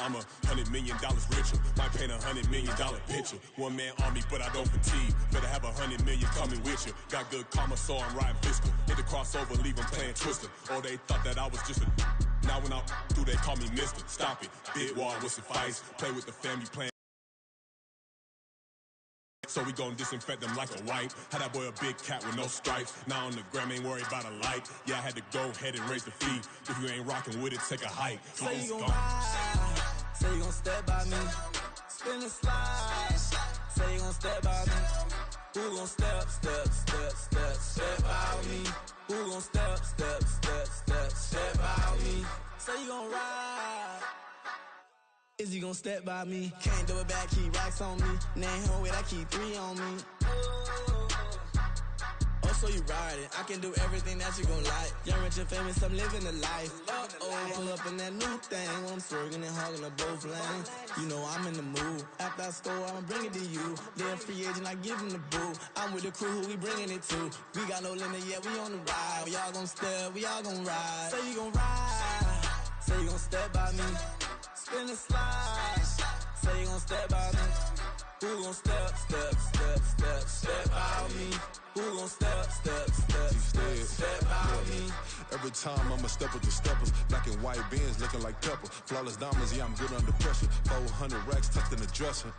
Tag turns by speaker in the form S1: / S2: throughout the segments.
S1: I'm $100 million richer. Might paint $100 million picture. One man army, but I don't fatigue. Better have 100 million coming with you. Got good karma, so I'm riding fiscal. Hit the crossover, leave them playing Twister. Oh, they thought that I was just a. Now when I do, they call me Mister. Stop it. Big wall will suffice. Play with the family plan. So we gon' disinfect them like a wipe. Had that boy a big cat with no stripes. Now on the gram, ain't worried about a light. Yeah, I had to go ahead and raise the fee. If you ain't rocking with it, take a hike.
S2: Say you gon' ride. Say you gon' step by me. Spin and slide. Say you gon' step by me. Who gon' step by me? Who gon' step by me? Say you gon' ride. Is he gon' step by me? Can't do it back, keep racks on me. Name home with, I keep 3 on me. Oh, so you riding. I can do everything that you gon' like. Young, rich, and famous, I'm living the life. Uh-oh, pull up in that new thing. When I'm swerving and hogging up both lanes. You know I'm in the mood. After I score, I'ma bring it to you. They're free agent, I give him the boo. I'm with the crew, who we bringing it to. We got no limit, yeah, we on the ride. We all gon' step, we all gon' ride. Say you gon' ride. Say you gon' step by me. Spin and slide. Say you gon' step by me. Who gon' step by me? Who gon' step by me?
S3: Every time I'ma step with the steppers. Black and white beans looking like pepper. Flawless diamonds, yeah, I'm good under pressure. 400 racks tucked in the dresser.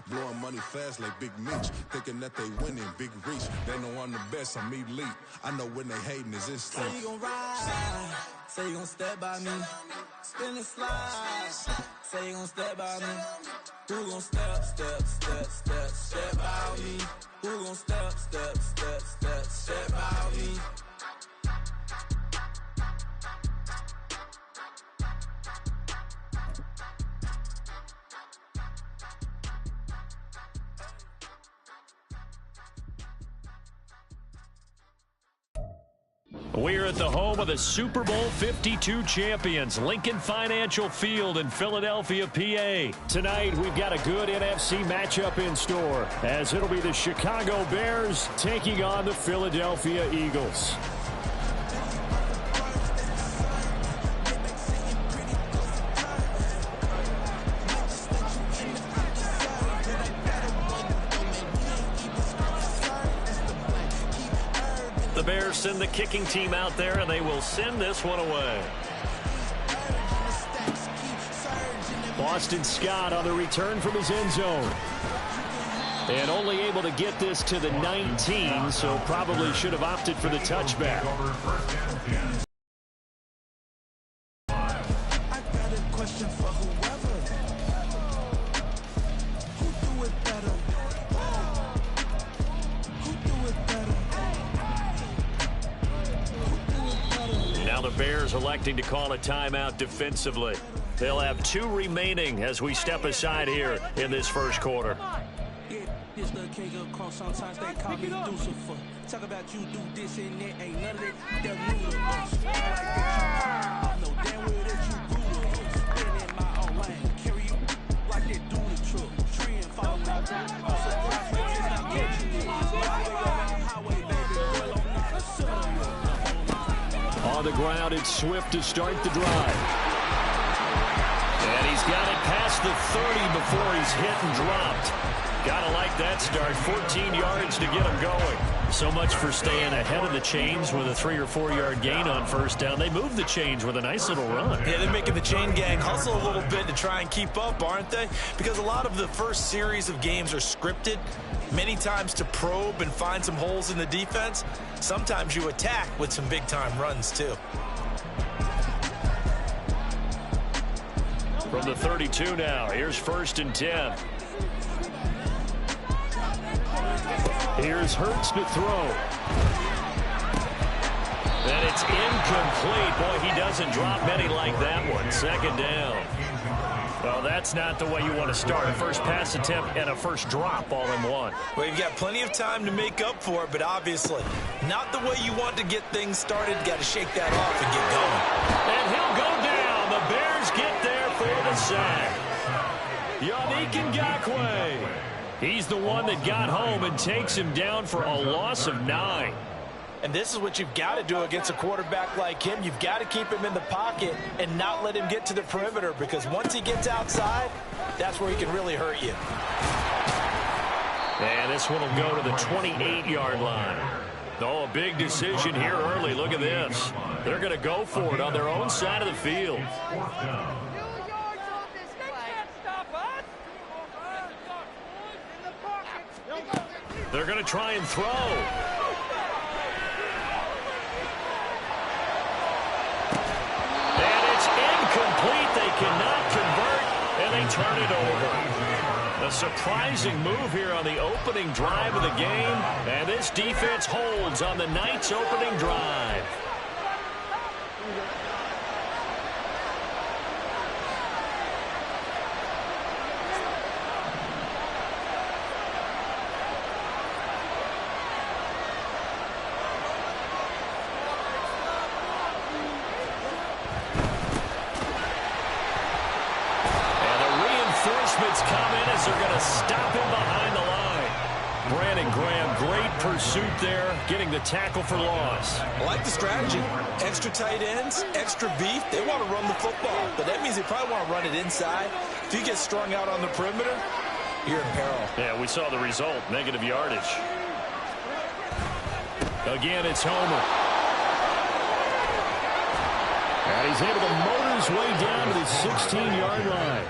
S3: Blowing money fast like Big Meech. Thinking that they winning, big reach. They know I'm the best, I'm elite. I know when they hating is instinct.
S2: Say you gon' ride. Say you gon' step by me. Spin and slide. Say you gon' step by me. Who gon' step by me? Who gon' step by me?
S4: We're at the home of the Super Bowl 52 champions, Lincoln Financial Field in Philadelphia, PA. Tonight, we've got a good NFC matchup in store, as it'll be the Chicago Bears taking on the Philadelphia Eagles. The Bears send the kicking team out there, and they will send this one away. Boston Scott on the return from his end zone. And only able to get this to the 19, so probably should have opted for the touchback.
S2: I've got a question for whoever. Who do it better? Who do it better?
S4: Now the Bears electing to call a timeout defensively. They'll have 2 remaining as we step aside here in this first quarter.
S2: This little cake up call, sometimes they call me Lucifer. Talk about you do this and that, ain't none of that, they're new to us. I know damn well that you grew to us. Been in my own lane, carry you like that do the truck. Tree and fall out, I'm surprised you just not catching it. My way around highway, baby, girl, I'm not the son.
S4: On the ground, it's Swift to start the drive. And he's got it past the 30 before he's hit and dropped. Gotta like that start. 14 yards to get him going. So much for staying ahead of the chains with a 3 or 4 yard gain on first down. They moved the chains with a nice little run.
S5: Yeah, they're making the chain gang hustle a little bit to try and keep up, aren't they? Because a lot of the first series of games are scripted, many times to probe and find some holes in the defense. Sometimes you attack with some big-time runs, too.
S4: From the 32 now, here's 1st and 10. Here's Hurts to throw. And it's incomplete. Boy, he doesn't drop many like that one. 2nd down. Well, that's not the way you want to start. A first pass attempt and a first drop all in one.
S5: Well, you've got plenty of time to make up for it, but obviously not the way you want to get things started. Got to shake that off and get going.
S4: And he'll go down. The Bears get there for the sack. Yannick Ngakoue. He's the one that got home and takes him down for a loss of 9.
S5: And this is what you've got to do against a quarterback like him. You've got to keep him in the pocket and not let him get to the perimeter, because once he gets outside, that's where he can really hurt you.
S4: And this one will go to the 28-yard line. Oh, a big decision here early. Look at this. They're going to go for it on their own side of the field. They're going to try and throw. And it's incomplete. They cannot convert, and they turn it over. A surprising move here on the opening drive of the game, and this defense holds on the Knights' opening drive. They're going to stop him behind the line. Brandon Graham, great pursuit there, getting the tackle for loss.
S5: I like the strategy. Extra tight ends, extra beef. They want to run the football, but that means they probably want to run it inside. If you get strung out on the perimeter, you're in peril.
S4: Yeah, we saw the result, negative yardage. Again, it's Homer. And he's able to motor his way down to the 16-yard line.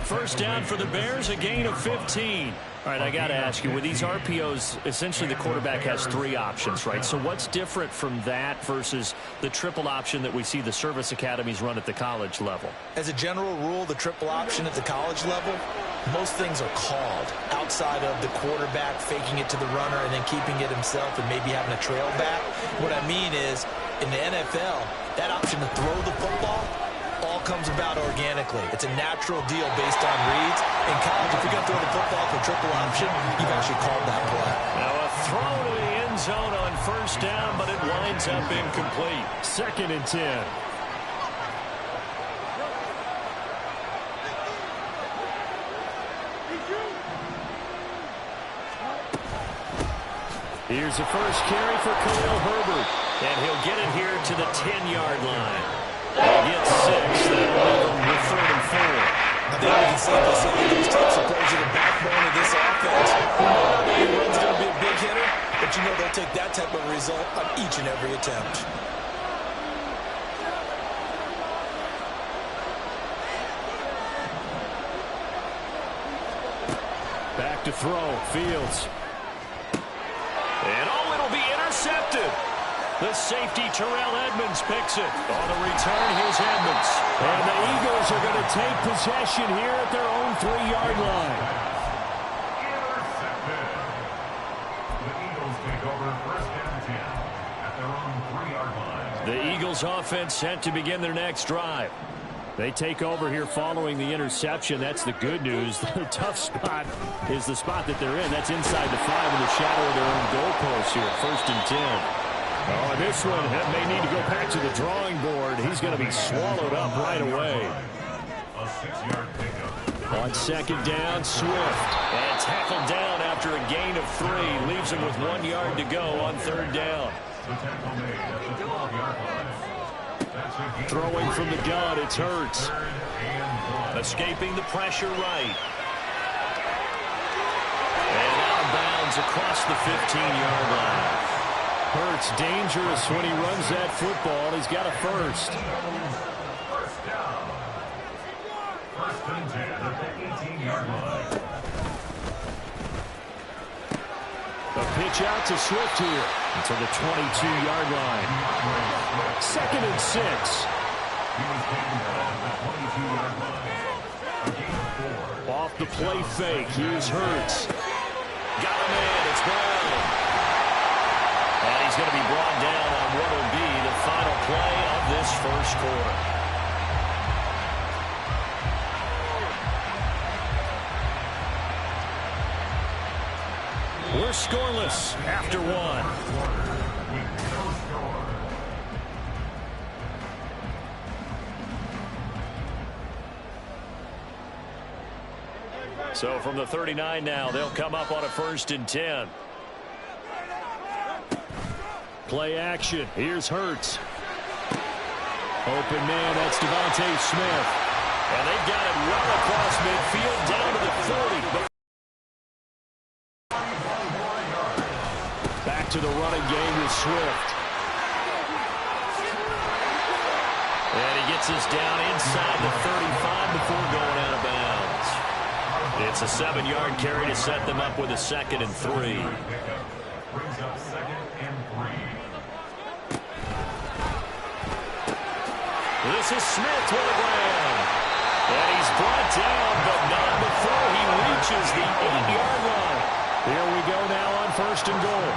S4: First down for the Bears, a gain of 15. All right, I got to ask you, with these RPOs, essentially the quarterback has three options, right? So what's different from that versus the triple option that we see the service academies run at the college level?
S5: As a general rule, the triple option at the college level, most things are called outside of the quarterback faking it to the runner and then keeping it himself and maybe having a trail back. What I mean is, in the NFL, that option to throw the football all comes about organically. It's a natural deal based on reads. In college, if you're going to throw the football for triple option, you've actually called that play.
S4: Now a throw to the end zone on first down, but it winds up incomplete. 2nd and 10. Here's the first carry for Khalil Herbert, and he'll get it here to the 10-yard line. He gets 6. That'll leave him with 3rd and 4.
S5: I think we can safely say those types of plays are the backbone of this offense. Everyone's going to be a big hitter, but you know they'll take that type of result on each and every attempt.
S4: Back to throw, Fields. And oh, it'll be intercepted. The safety, Terrell Edmonds, picks it. On the return, here's Edmonds. And the Eagles are going to take possession here at their own 3-yard line.
S6: Intercepted. The Eagles take over 1st and 10 at their own 3-yard line.
S4: The Eagles offense set to begin their next drive. They take over here following the interception. That's the good news. The tough spot is the spot that they're in. That's inside the 5 in the shadow of their own goalpost here. 1st and 10. Oh, and this one may need to go back to the drawing board. He's going to be swallowed up right away.
S6: A 6-yard pickup.
S4: On 2nd down, Swift. And tackled down after a gain of 3. Leaves him with 1 yard to go on 3rd down.
S6: The tackle made at the 12-yard line.
S4: Throwing from the gun, it's Hurts. Escaping the pressure right. And out of bounds across the 15-yard line. Hurts dangerous when he runs that football. He's got a first.
S6: First down. 1st and 10 at the 18-yard line.
S4: A pitch out to Swift here to the 22-yard line. 2nd and 6.
S6: He was taken at the 22-yard line. A gain of 4.
S4: Off the play fake, here's Hurts. Got him in, it's Brown. And he's going to be brought down on what will be the final play of this 1st quarter. We're scoreless after 1. So from the 39 now, they'll come up on a 1st and 10. Play action. Here's Hurts. Open man, that's Devontae Smith. And they've got it well across midfield down to the 40. Back to the running game with Swift. And he gets us down inside the 35 before going out of bounds. It's a 7-yard carry to set them up with a 2nd and 3.
S6: Brings up 2nd and 3.
S4: This is Smith to the ground. And he's brought down, but not before he reaches the 8-yard line. Here we go now on 1st and goal.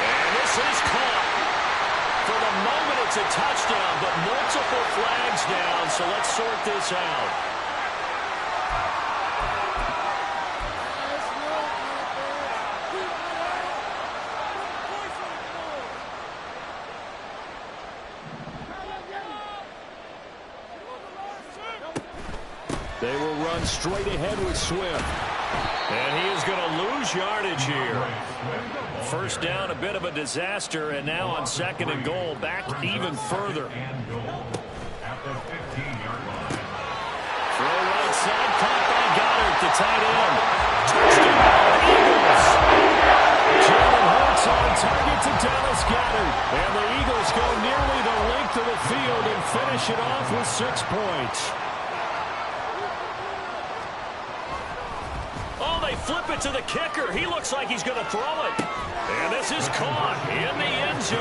S4: And this is caught. For the moment, it's a touchdown, but multiple flags down, so let's sort this out. They will run straight ahead with Swift. And he is going to lose yardage here. First down, a bit of a disaster, and now on 2nd and goal, back even further. Throw right side, caught by Goddard, the tight end. Touchdown, Eagles. Jalen Hurts on target to Dallas Goddard. And the Eagles go nearly the length of the field and finish it off with 6 points. Oh, they flip it to the kicker. He looks like he's going to throw it. And this is caught in the end zone.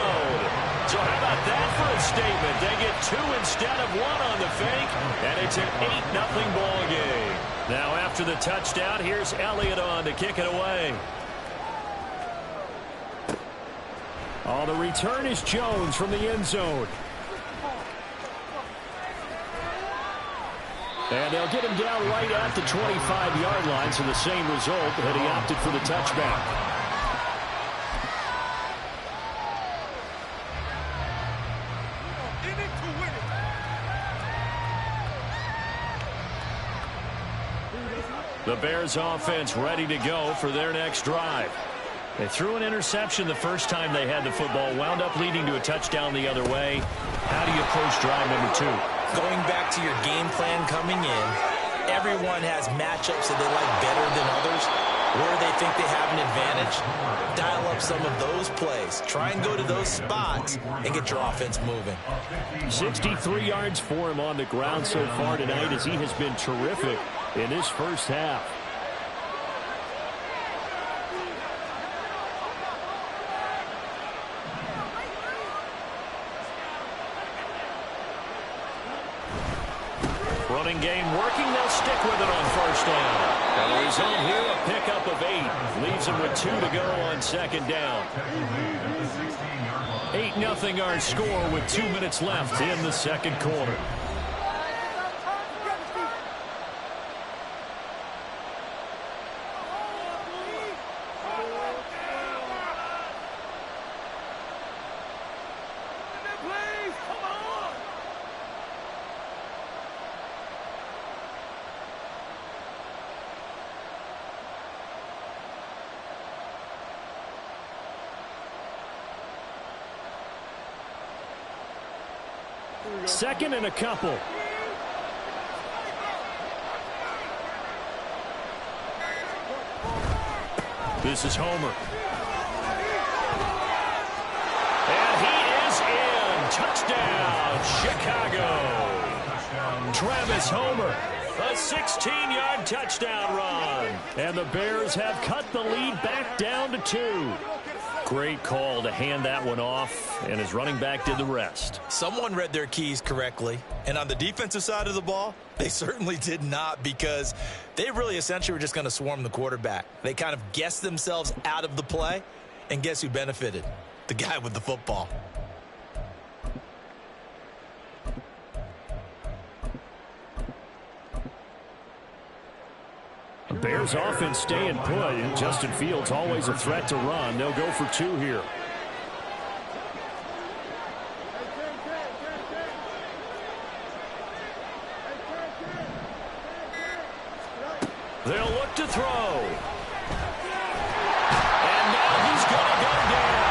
S4: So how about that for a statement? They get 2 instead of 1 on the fake, and it's an 8-0 ball game. Now after the touchdown, here's Elliott on to kick it away. Oh, the return is Jones from the end zone. And they'll get him down right at the 25-yard line, so the same result, but he opted for the touchback. The Bears offense ready to go for their next drive. They threw an interception the first time they had the football, wound up leading to a touchdown the other way. How do you approach drive number 2?
S5: Going back to your game plan coming in, everyone has matchups that they like better than others, where they think they have an advantage. Dial up some of those plays. Try and go to those spots and get your offense moving.
S4: 63 yards for him on the ground so far tonight, as he has been terrific in this first half. Running game working. They'll stick with it on first down. And the result here, a pickup of 8. Leaves them with 2 to go on 2nd down. 8-0 our score with 2 minutes left in the 2nd quarter. Second and a couple. This is Homer. And he is in. Touchdown, Chicago. Travis Homer. A 16-yard touchdown run. And the Bears have cut the lead back down to 2. Great call to hand that one off, and his running back did the rest.
S5: Someone read their keys correctly, and on the defensive side of the ball, they certainly did not, because they really essentially were just going to swarm the quarterback. They kind of guessed themselves out of the play, and guess who benefited? The guy with the football.
S4: Bears offense staying put. Justin Fields always a threat to run. They'll go for 2 here. They'll look to throw. And now he's going to go down.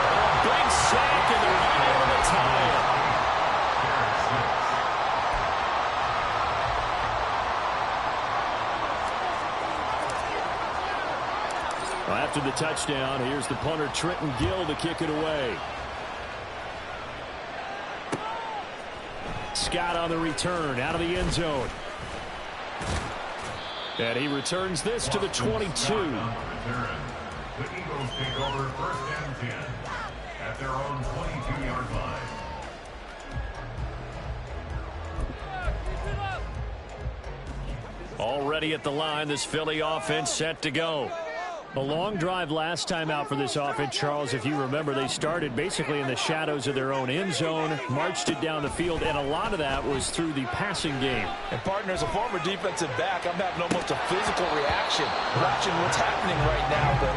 S4: A big sack, and they're not able to tie it. After the touchdown, here's the punter, Trenton Gill, to kick it away. Scott on the return, out of the end zone. And he returns this to the 22.
S6: The Eagles take over 1st and 10 at their own 22-yard line.
S4: Already at the line, this Philly offense set to go. A long drive last time out for this offense, Charles. If you remember, they started basically in the shadows of their own end zone, marched it down the field, and a lot of that was through the passing game.
S5: And, partner, as a former defensive back, I'm having almost a physical reaction watching what's happening right now. But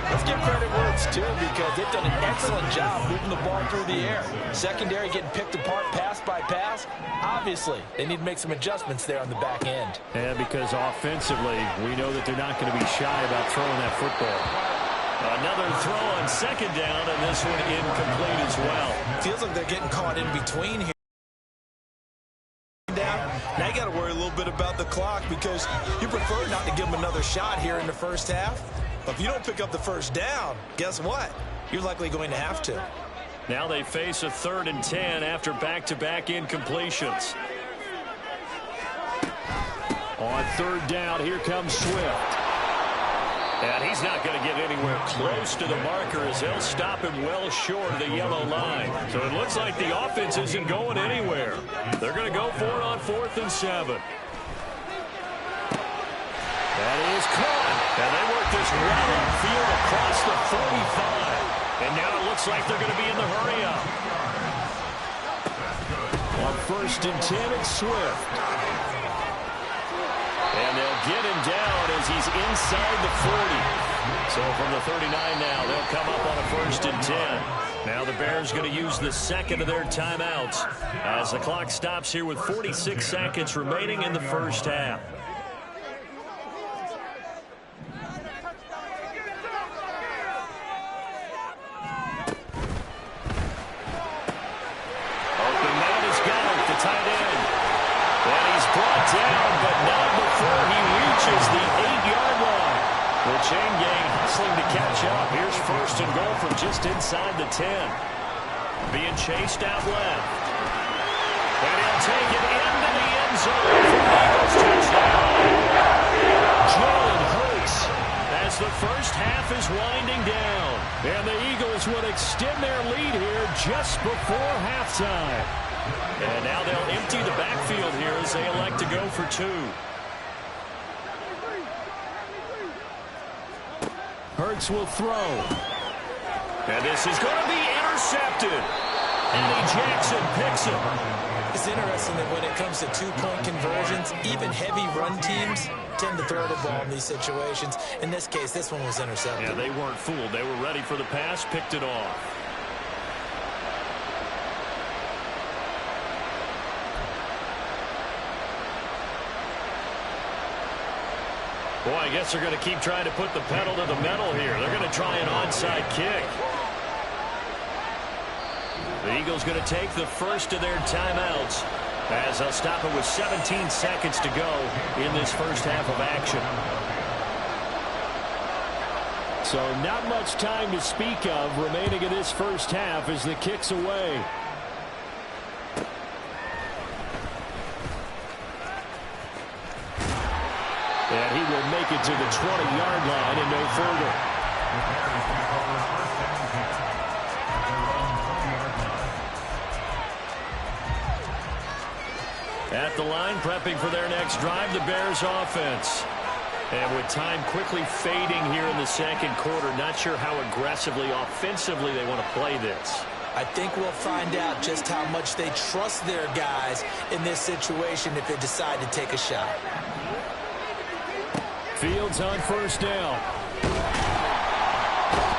S5: let's give credit where it's due, because they've done an excellent job moving the ball through the air. Secondary getting picked apart pass by pass. Obviously, they need to make some adjustments there on the back end.
S4: Yeah, because offensively, we know that they're not going to be shy about throwing that football. Another throw on second down, and this one incomplete as well.
S5: Feels like they're getting caught in between here. Now you got to worry a little bit about the clock, because you prefer not to give them another shot here in the first half. But if you don't pick up the first down, guess what? You're likely going to have to.
S4: Now they face a 3rd and 10 after back-to-back incompletions. On 3rd down, here comes Swift. And he's not going to get anywhere close to the marker, as they'll stop him well short of the yellow line. So it looks like the offense isn't going anywhere. They're going to go for it on 4th and 7. That is caught. And they work this well upfield across the 45. And now it looks like they're going to be in the hurry-up. On 1st and 10, it's Swift. And they'll get him down as he's inside the 40. So from the 39 now, they'll come up on a 1st and 10. Now the Bears going to use the second of their timeouts as the clock stops here with 46 seconds remaining in the first half. Open man is Gallup, the tight end. And he's brought down, but not before he reaches the 8-yard line. The chain gang hustling to catch up. Here's 1st and goal from just inside the 10. Being chased out left. And he'll take it into the end zone for the Eagles touchdown. Jalen Hurts as the first half is winding down. And the Eagles would extend their lead here just before halftime. And now they'll empty the backfield here as they elect to go for 2. Hurts will throw. And this is going to be intercepted. Eddie Jackson picks it.
S5: It's interesting that when it comes to two-point conversions, even heavy run teams tend to throw the ball in these situations. In this case, this one was intercepted.
S4: Yeah, they weren't fooled. They were ready for the pass, picked it off. Boy, I guess they're going to keep trying to put the pedal to the metal here. They're going to try an onside kick. The Eagles going to take the first of their timeouts as they'll stop it with 17 seconds to go in this first half of action. So not much time to speak of remaining in this first half as the kick's away. And he will make it to the 20-yard line and no further. At the line, prepping for their next drive, the Bears offense. And with time quickly fading here in the second quarter, not sure how aggressively, offensively they want to play this.
S5: I think we'll find out just how much they trust their guys in this situation if they decide to take a shot.
S4: Fields on first down.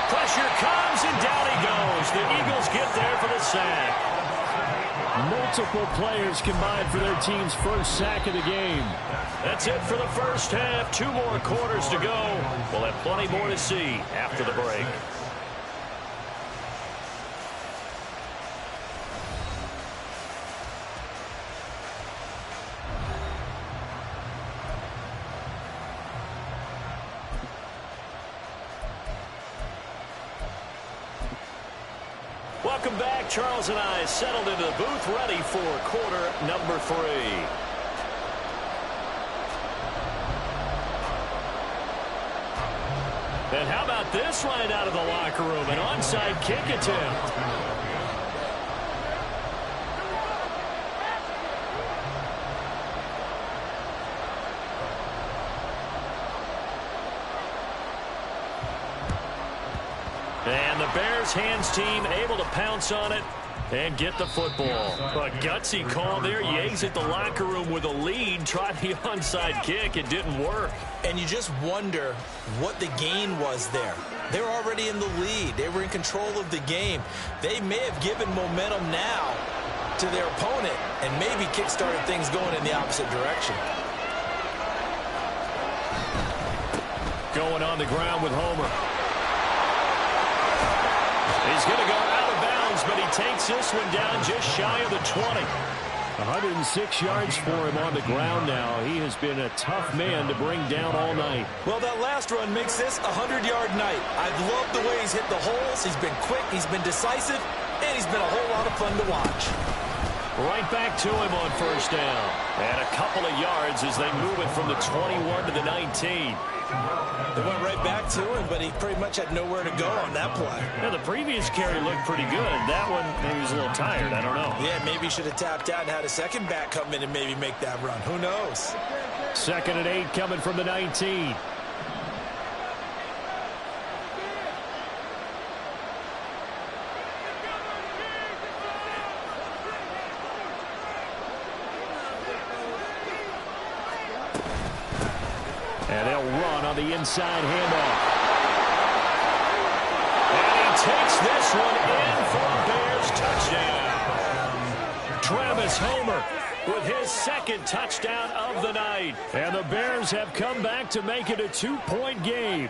S4: Pressure comes, and down he goes. The Eagles get there for the sack. Multiple players combined for their team's first sack of the game. That's it for the first half. 2 more quarters to go. We'll have plenty more to see after the break. Welcome back. Charles and I settled into the booth, ready for quarter number 3. And how about this right out of the locker room? An onside kick attempt. And the Bears hands team able to pounce on it and get the football. A gutsy call there. You exit the locker room with a lead. Try the onside kick. It didn't work.
S5: And you just wonder what the gain was there. They were already in the lead. They were in control of the game. They may have given momentum now to their opponent and maybe kick-started things going in the opposite direction.
S4: Going on the ground with Homer. He's going to go out of bounds, but he takes this one down just shy of the 20. 106 yards for him on the ground now. He has been a tough man to bring down all night.
S5: Well, that last run makes this a 100-yard night. I've loved the way he's hit the holes. He's been quick, he's been decisive, and he's been a whole lot of fun to watch.
S4: Right back to him on first down. And a couple of yards as they move it from the 21 to the 19.
S5: They went right back to him, but he pretty much had nowhere to go on that play.
S4: Now, the previous carry looked pretty good. That one, maybe he was a little tired. I don't know.
S5: Yeah, maybe he should have tapped out and had a second back come in and maybe make that run. Who knows?
S4: 2nd and 8 coming from the 19. And they'll run on the inside handoff. And he takes this one in for a Bears touchdown. Travis Homer with his 2nd touchdown of the night. And the Bears have come back to make it a 2-point game.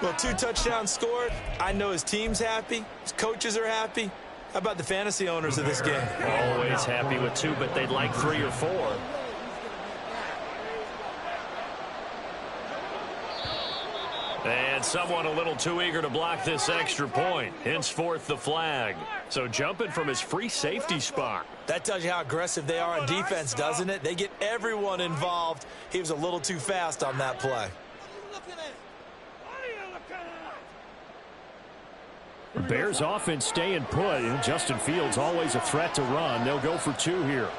S5: Well, 2 touchdowns scored. I know his team's happy. His coaches are happy. How about the fantasy owners of this game?
S4: Always happy with 2, but they'd like 3 or 4. And someone a little too eager to block this extra point. Henceforth, the flag. So jumping from his free safety spot.
S5: That tells you how aggressive they are on defense, doesn't it? They get everyone involved. He was a little too fast on that play.
S4: The Bears offense staying put. Justin Fields always a threat to run. They'll go for 2 here.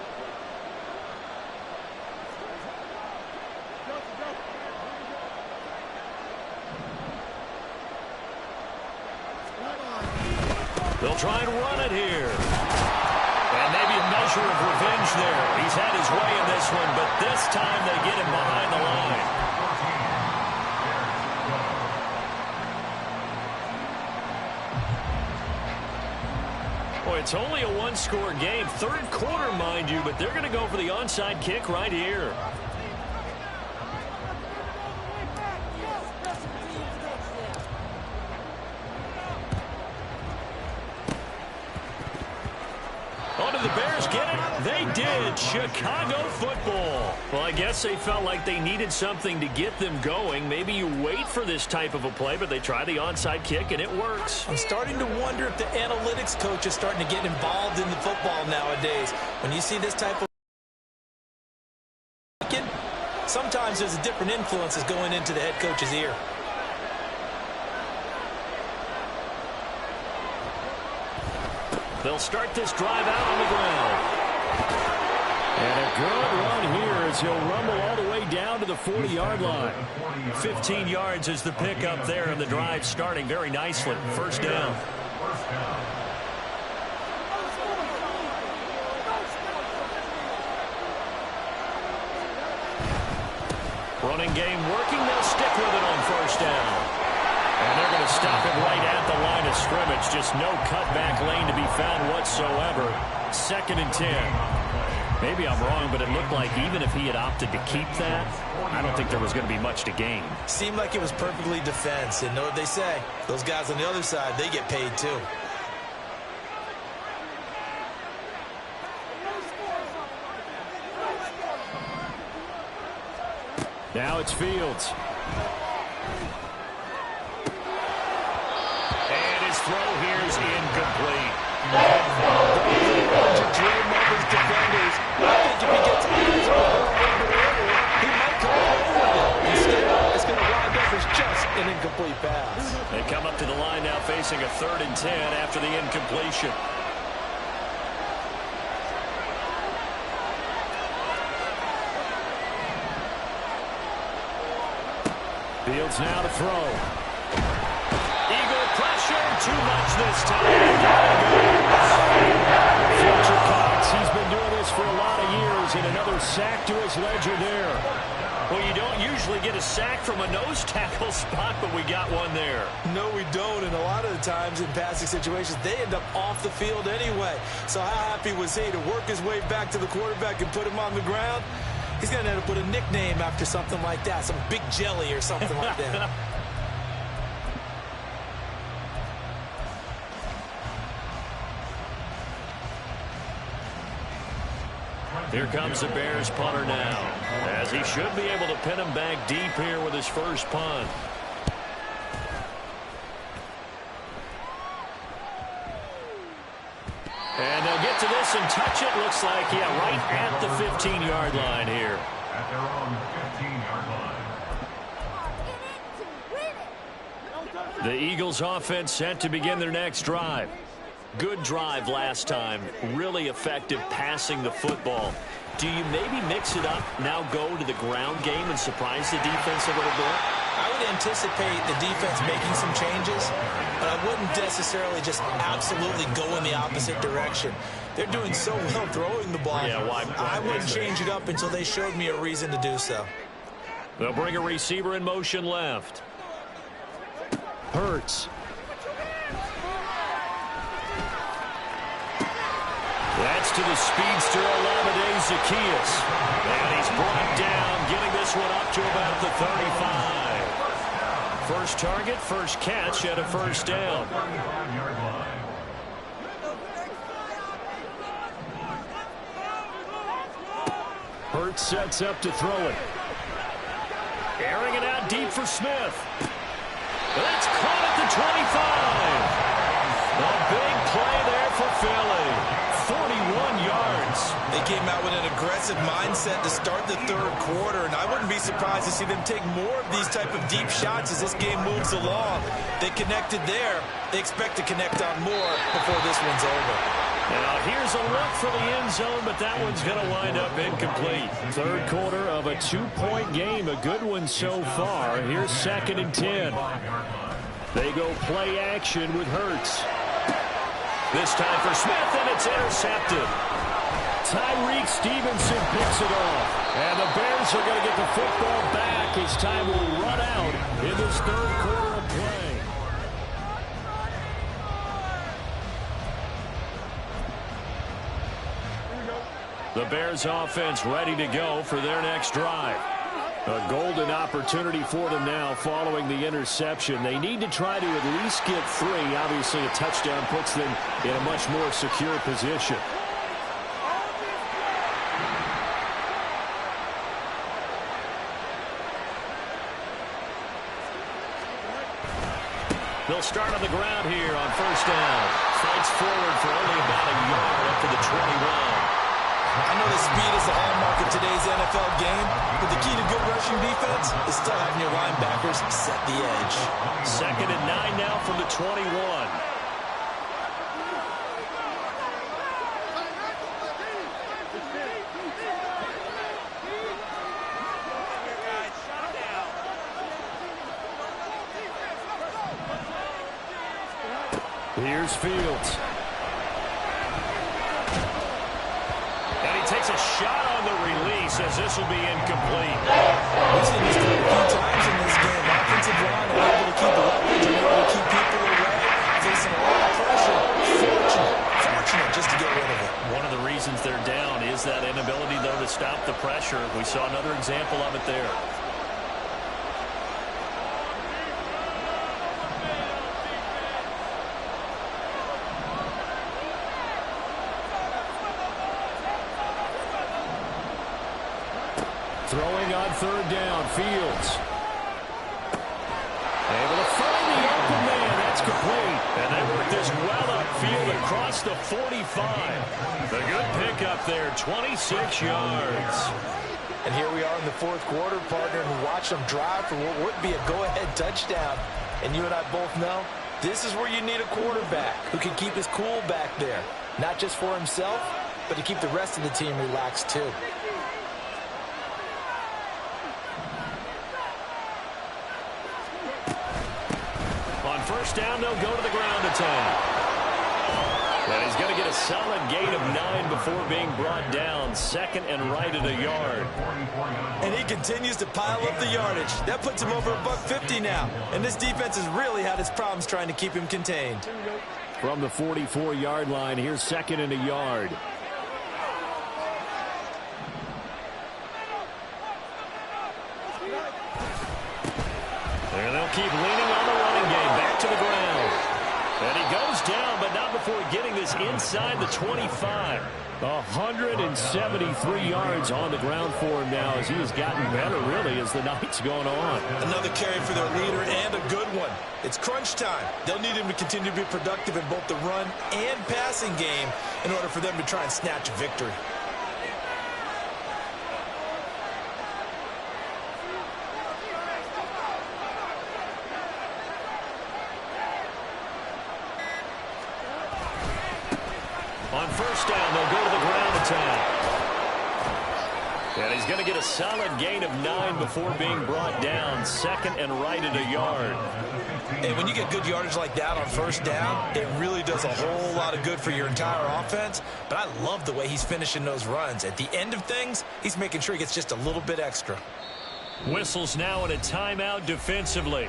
S4: They'll try and run it here. And maybe a measure of revenge there. He's had his way in this one, but this time they get him behind the line. Boy, it's only a 1-score game. 3rd quarter, mind you, but they're going to go for the onside kick right here. The Bears get it? They did. Chicago football. Well, I guess they felt like they needed something to get them going. Maybe you wait for this type of a play, but they try the onside kick, and it works.
S5: I'm starting to wonder if the analytics coach is starting to get involved in the football nowadays. When you see this type of sometimes there's a different influences going into the head coach's ear.
S4: They'll start this drive out on the ground. And a good run here as he'll rumble all the way down to the 40-yard line. 15 yards is the pickup there, and the drive starting very nicely. First down. Running game working. They'll stick with it on first down. And they're going to stop him right at the line of scrimmage. Just no cutback lane to be found whatsoever. 2nd and 10. Maybe I'm wrong, but it looked like even if he had opted to keep that, I don't think there was going to be much to gain.
S5: Seemed like it was perfectly defense. And know what they say? Those guys on the other side, they get paid too.
S4: Now it's Fields. And his throw here is incomplete.
S5: To dream of his defenders. I think if he gets eyes on the ball a little bit earlier, he might come away with it. Instead, it's going to wind up as just an incomplete pass.
S4: They come up to the line now facing a 3rd and 10 after the incompletion. Fields now to throw. Eagle pressure, too much this time. Fletcher Cox, he's been doing this for a lot of years, and another sack to his ledger there. Well, you don't usually get a sack from a nose tackle spot, but we got one there.
S5: No, we don't, and a lot of the times in passing situations, they end up off the field anyway. So how happy was he to work his way back to the quarterback and put him on the ground? He's going to end up with a nickname after something like that, some Big Jelly or something like that.
S4: Here comes the Bears punter now, as he should be able to pin him back deep here with his first punt. And they'll get to this and touch it. Looks like, yeah, right at the 15-yard line here.
S6: At their own 15-yard line.
S4: The Eagles offense set to begin their next drive. Good drive last time. Really effective passing the football. Do you maybe mix it up, now go to the ground game and surprise the defense a little bit?
S5: I would anticipate the defense making some changes, but I wouldn't necessarily just absolutely go in the opposite direction. They're doing so well throwing the ball.
S4: Yeah, why
S5: I wouldn't change it up until they showed me a reason to do so.
S4: They'll bring a receiver in motion left. Hurts. That's to the speedster, Olamide Zaccheaus. And he's brought down, getting this one up to about the 35. First target, first catch, and a first down. Hurts sets up to throw it. Airing it out deep for Smith. That's caught at the 25. A big play there for Philly. 41 yards.
S5: They came out with an aggressive mindset to start the third quarter, and I wouldn't be surprised to see them take more of these type of deep shots as this game moves along. They connected there. They expect to connect on more before this one's over.
S4: Now here's a look for the end zone, but that one's going to wind up incomplete. Third quarter of a 2-point game, a good one so far. Here's 2nd and 10. They go play action with Hurts. This time for Smith, and it's intercepted. Tyreek Stevenson picks it off. And the Bears are going to get the football back as time will run out in this third quarter of play. The Bears offense ready to go for their next drive. A golden opportunity for them now following the interception. They need to try to at least get 3. Obviously, a touchdown puts them in a much more secure position. They'll start on the ground here on first down. Fights forward for only about a yard up to the 21.
S5: I know that speed is the hallmark of today's NFL game, but the key to good rushing defense is still having your linebackers set the edge.
S4: 2nd and 9 now from the 21. Here's Fields. And he takes Takes a shot on the release as this will be incomplete.
S5: We've seen this a few times in this game. Offensive line are able to keep leverage and able to keep people away, facing a lot of pressure. Fortunate just to get rid of it.
S4: One of the reasons they're down is that inability, though, to stop the pressure. We saw another example of it there. Throwing on third down, Fields. Able to find the open man. That's complete. And they work this well upfield across the 45. The good pickup there, 26 yards.
S5: And here we are in the fourth quarter, partner, and watch them drive for what would be a go-ahead touchdown. And you and I both know this is where you need a quarterback who can keep his cool back there. Not just for himself, but to keep the rest of the team relaxed too.
S4: First down, they'll go to the ground attack. And he's going to get a solid gain of 9 before being brought down. Second and right at a yard.
S5: And he continues to pile up the yardage. That puts him over $150 now. And this defense has really had its problems trying to keep him contained.
S4: From the 44-yard line, here's second and a yard. And they'll keep leaning on the running game. Back to the ground. And he goes down, but not before getting this inside the 25. 173 yards on the ground for him now as he has gotten better, really, as the night's going on.
S5: Another carry for their leader and a good one. It's crunch time. They'll need him to continue to be productive in both the run and passing game in order for them to try and snatch a victory.
S4: On first down, they'll go to the ground attack. And he's going to get a solid gain of 9 before being brought down. Second and right at a yard.
S5: And when you get good yardage like that on first down, it really does a whole lot of good for your entire offense. But I love the way he's finishing those runs. At the end of things, he's making sure he gets just a little bit extra.
S4: Whistles now in a timeout defensively.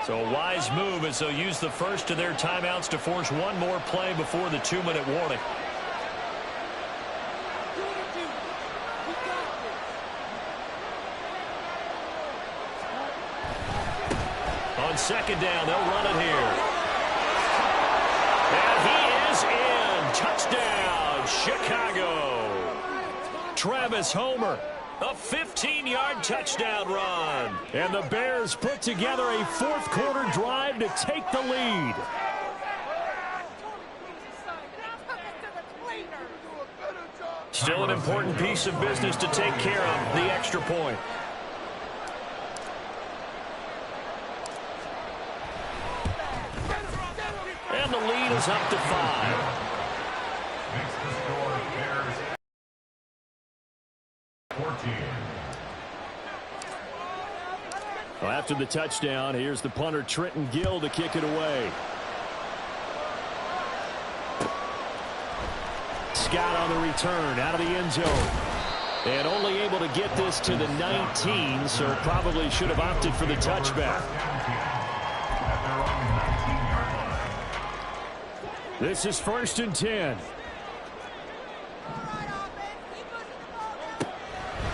S4: So a wise move as they'll use the first of their timeouts to force one more play before the 2-minute warning. On second down, they'll run it here. And he is in. Touchdown, Chicago. Travis Homer. A 15-yard touchdown run. And the Bears put together a fourth-quarter drive to take the lead. Still an important piece of business to take care of, the extra point. And the lead is up to 5. Well, after the touchdown, here's the punter, Trenton Gill, to kick it away. Scott on the return, out of the end zone. And only able to get this to the 19, so probably should have opted for the touchback. This is 1st and 10.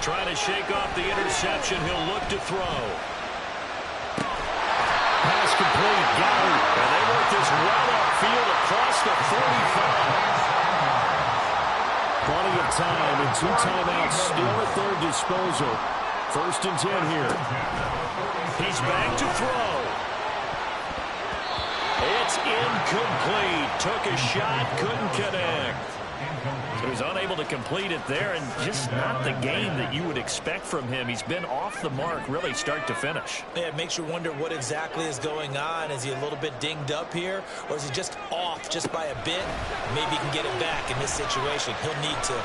S4: Trying to shake off the interception. He'll look to throw. Pass complete. Got it. And they work this well upfield across the 45. Plenty of time and 2 timeouts still at their disposal. 1st and 10 here. He's back to throw. It's incomplete. Took a shot, couldn't connect. So he's unable to complete it there, and just not the game that you would expect from him. He's been off the mark, really, start to finish.
S5: Yeah, it makes you wonder what exactly is going on. Is he a little bit dinged up here, or is he just off just by a bit? Maybe he can get it back in this situation. He'll need to.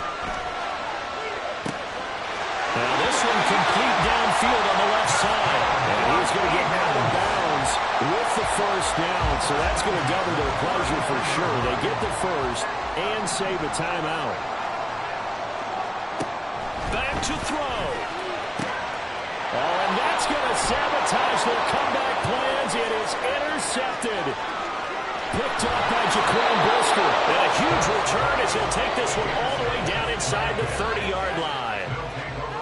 S4: Now this one complete downfield on the left side. And he's going to get out of bounds with the first down. So that's going to double their pleasure for sure. They get the first and save a timeout. to throw. Oh, and that's going to sabotage their comeback plans. It is intercepted. Picked up by Jaquan Brisker. And a huge return as he'll take this one all the way down inside the 30-yard line.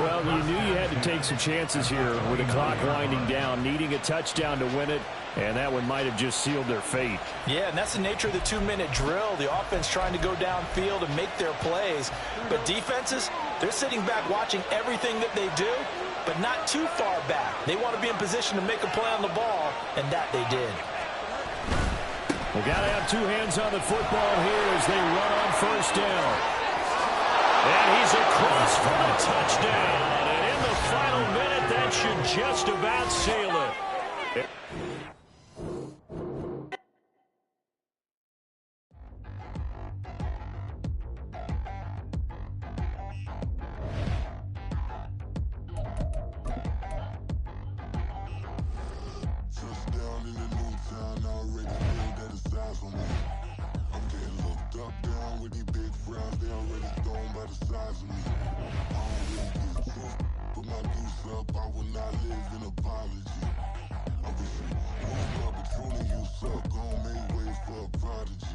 S4: Well, you knew you had to take some chances here with the clock winding down, needing a touchdown to win it, and that one might have just sealed their fate.
S5: Yeah, and that's the nature of the 2-minute drill. The offense trying to go downfield and make their plays. But defenses, they're sitting back watching everything that they do, but not too far back. They want to be in position to make a play on the ball, and that they did.
S4: We've got to have two hands on the football here as they run on first down. And he's across for the touchdown. And in the final minute, that should just about seal it.
S3: Touchdown in the new town, already know that it's eyes on me. I'm getting looked up, down with these big frowns, they already thrown by the size of me. I don't really give a fuck, put my deuce up, I will not live in apology. I wish you was opportunity, you suck, gon' make way for a prodigy.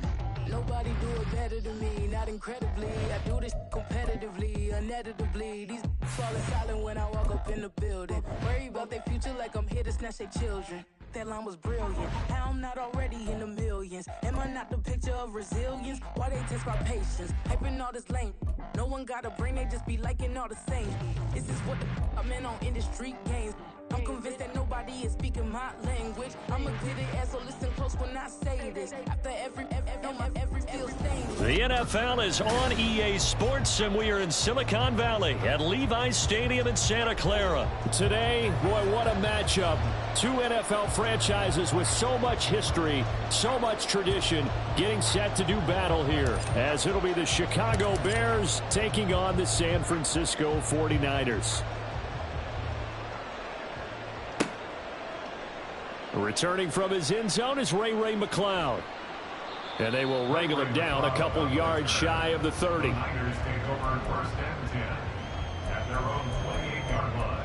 S7: Nobody do it better than me, not incredibly. I do this competitively, uneditably. These falling silent when I walk up in the building. Worry about their future like I'm here to snatch their children. That line was brilliant. How I'm not already in the millions. Am I not the picture of resilience? Why they test my patience? Hyping all this lame. No one got a brain, they just be liking all the same. This is what the I'm in on industry games. I'm convinced that nobody is speaking my language. I'm a good ass, so listen close when I say this. After every field stain.
S4: The NFL is on EA Sports, and we are in Silicon Valley at Levi's Stadium in Santa Clara. Today, boy, what a matchup. Two NFL franchises with so much history, so much tradition, getting set to do battle here, as it'll be the Chicago Bears taking on the San Francisco 49ers. Returning from his end zone is Ray McCloud. And they will wrangle him down a couple yards shy of the 30.
S6: Niners take over first and 10 at their own 28-yard line.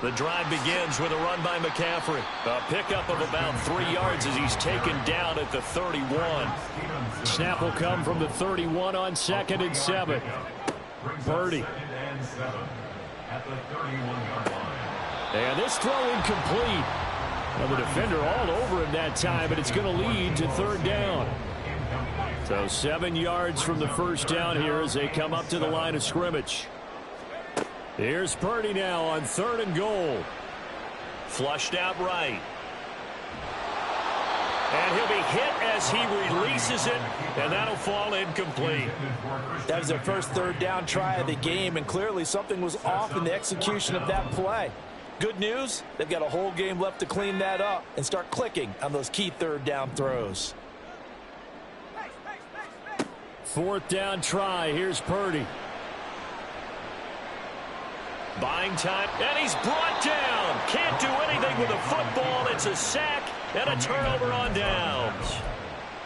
S4: The drive begins with a run by McCaffrey. A pickup of about 3 yards as he's taken down at the 31. Snap will come from the 31 on 2nd and 7. Purdy.
S6: At the 31-yard line.
S4: And this throw incomplete. Well, the defender all over him that time, but it's going to lead to 3rd down. So 7 yards from the first down here as they come up to the line of scrimmage. Here's Purdy now on 3rd and goal. Flushed out right. And he'll be hit as he releases it, and that'll fall incomplete.
S5: That was their first 3rd down try of the game, and clearly something was off in the execution of that play. Good news, they've got a whole game left to clean that up and start clicking on those key 3rd down throws.
S4: 4th down try. Here's Purdy. Buying time, and he's brought down. Can't do anything with the football. It's a sack and a turnover on downs.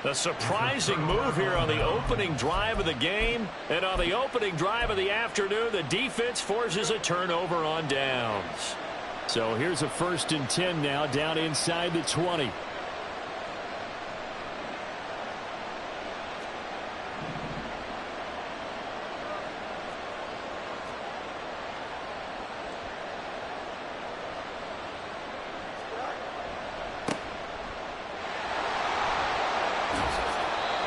S4: A surprising move here on the opening drive of the game. And on the opening drive of the afternoon, the defense forces a turnover on downs. So here's a 1st and 10 now, down inside the 20.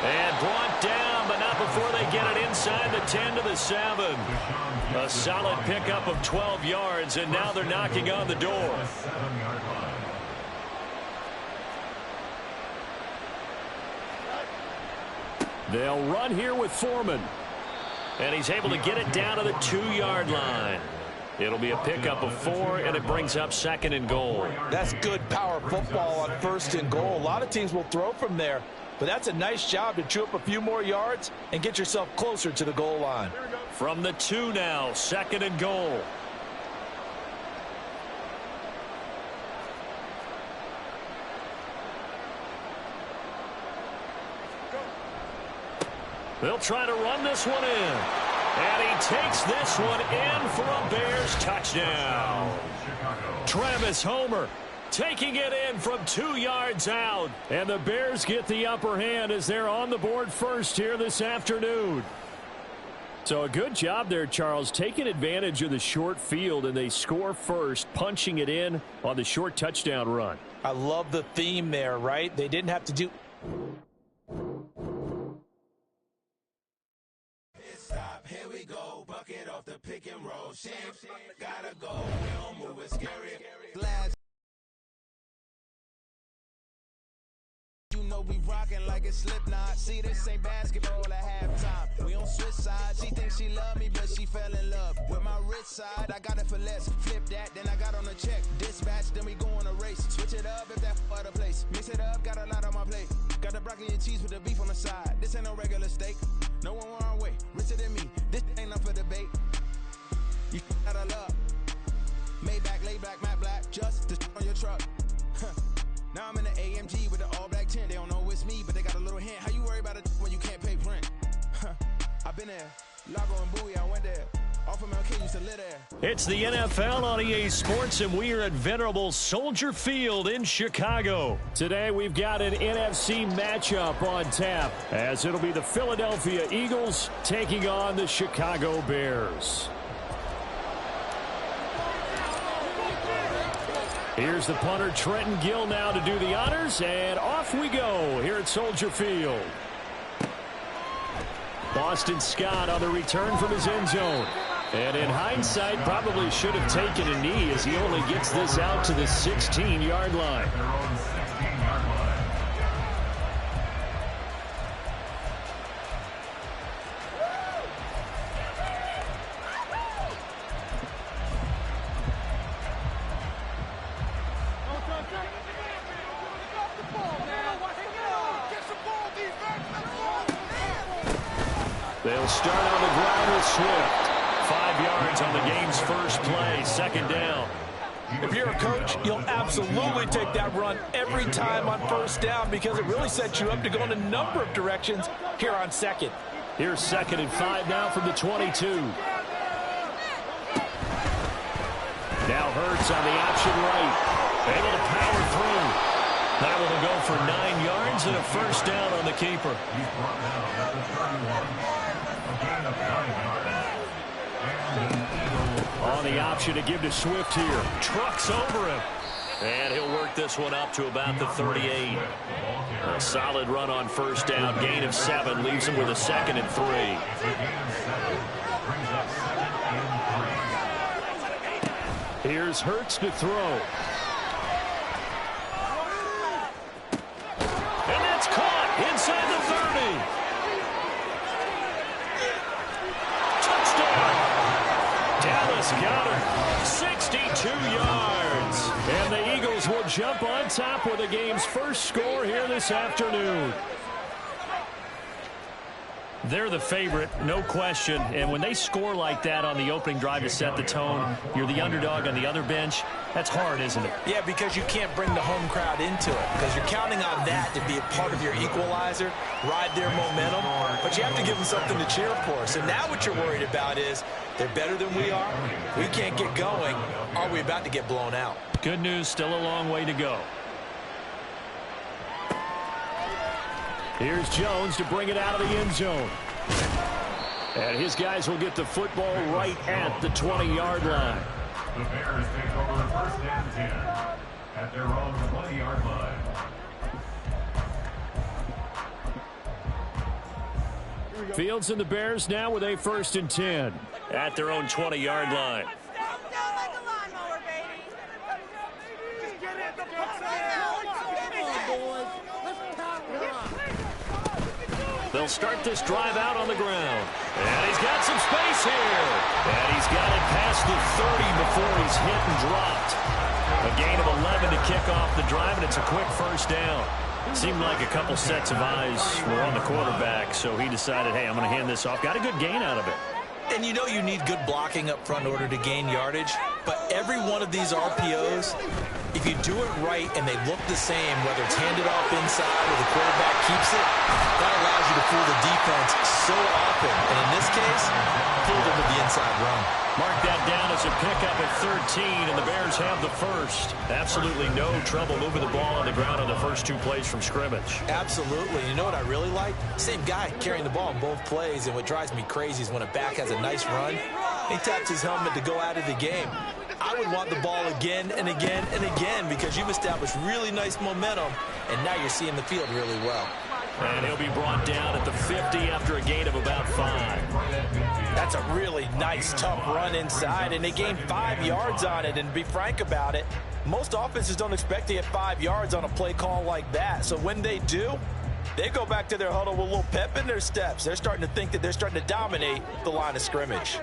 S4: And brought down, but not before they get it inside the 10 to the 7. A solid pickup of 12 yards, and now they're knocking on the door. They'll run here with Foreman. And he's able to get it down to the 2-yard line. It'll be a pickup of 4, and it brings up 2nd and goal.
S5: That's good power football on 1st and goal. A lot of teams will throw from there. but that's a nice job to chew up a few more yards and get yourself closer to the goal line.
S4: From the 2 now, 2nd and goal. They'll try to run this one in. And he takes this one in for a Bears touchdown. Travis Homer taking it in from 2 yards out. And the Bears get the upper hand as they're on the board first here this afternoon. So a good job there, Charles, taking advantage of the short field, and they score first, punching it in on the short touchdown run.
S5: I love the theme there, right? They didn't have to do...
S2: Here we go, bucket off the pick and roll. Gotta go, we don't move it, scary. Glass. You know we rockin' like a Slipknot. See, this ain't basketball at halftime. We on switch sides. She thinks she love me, but she fell in love with my rich side. I got it for less. Flip that, then I got on a check. Dispatch, then we go on a race. Switch it up if that other place. Mix it up, got a lot on my plate. Got the broccoli and cheese with the beef on the side. This ain't no regular steak. No one wrong way, richer than me. This ain't up for debate. You out of love. Maybach, lay back, matte black, just to on your truck. Now I'm in the AMG with the all black tint. They don't know it's me, but they got a little hint. How you worry about it when you can't pay rent? I've been there. Lago and Bowie, I went there. Off of MLK used to live there.
S4: It's the NFL on EA Sports, and we are at venerable Soldier Field in Chicago. Today we've got an NFC matchup on tap, as it'll be the Philadelphia Eagles taking on the Chicago Bears. Here's the punter, Trenton Gill, now to do the honors, and off we go here at Soldier Field. Boston Scott on the return from his end zone. And in hindsight, probably should have taken a knee, as he only gets this out to the 16-yard line. They'll start on the ground with Swift. 5 yards on the game's first play, 2nd down.
S5: If you're a coach, you'll absolutely take that run every time on 1st down, because it really sets you up to go in a number of directions here on 2nd.
S4: Here's 2nd and 5 now from the 22. Now Hurts on the option right. Able to power through. That one will go for 9 yards and a 1st down on the keeper. On the option to give to Swift here. Trucks over him. And he'll work this one up to about the 38. A solid run on 1st down. Gain of 7 leaves him with a 2nd and 3. Here's Hurts to throw. And that's caught inside the 30. Dallas got her. 62 yards. And the Eagles will jump on top with the game's first score here this afternoon. They're the favorite, no question. And when they score like that on the opening drive to set the tone, you're the underdog on the other bench. That's hard, isn't it?
S5: Yeah, because you can't bring the home crowd into it, because you're counting on that to be a part of your equalizer, ride their momentum, but you have to give them something to cheer for. So now what you're worried about is they're better than we are. We can't get going. Are we about to get blown out?
S4: Good news, still a long way to go. Here's Jones to bring it out of the end zone. And his guys will get the football right at the 20-yard line.
S6: The Bears take over 1st and 10 at their own 20-yard line.
S4: Fields and the Bears now with a 1st and 10 at their own 20-yard line. They'll start this drive out on the ground. And he's got some space here. And he's got it past the 30 before he's hit and dropped. A gain of 11 to kick off the drive, and it's a quick 1st down. Seemed like a couple sets of eyes were on the quarterback, so he decided, hey, I'm going to hand this off. Got a good gain out of it.
S5: And you know you need good blocking up front in order to gain yardage, but every one of these RPOs, if you do it right and they look the same, whether it's handed off inside or the quarterback keeps it, that allows you to fool the defense so often. And in this case, fooled them with the inside run.
S4: Mark that down as a pickup at 13, and the Bears have the first. Absolutely no trouble moving the ball on the ground on the first two plays from scrimmage.
S5: Absolutely. You know what I really like? Same guy carrying the ball in both plays, and what drives me crazy is when a back has a nice run, he taps his helmet to go out of the game. I would want the ball again and again and again because you've established really nice momentum, and now you're seeing the field really well.
S4: And he'll be brought down at the 50 after a gain of about 5.
S5: That's a really nice, tough run inside, and they gained 5 yards on it. And to be frank about it, most offenses don't expect to get 5 yards on a play call like that. So when they do, they go back to their huddle with a little pep in their steps. They're starting to think that they're starting to dominate the line of scrimmage.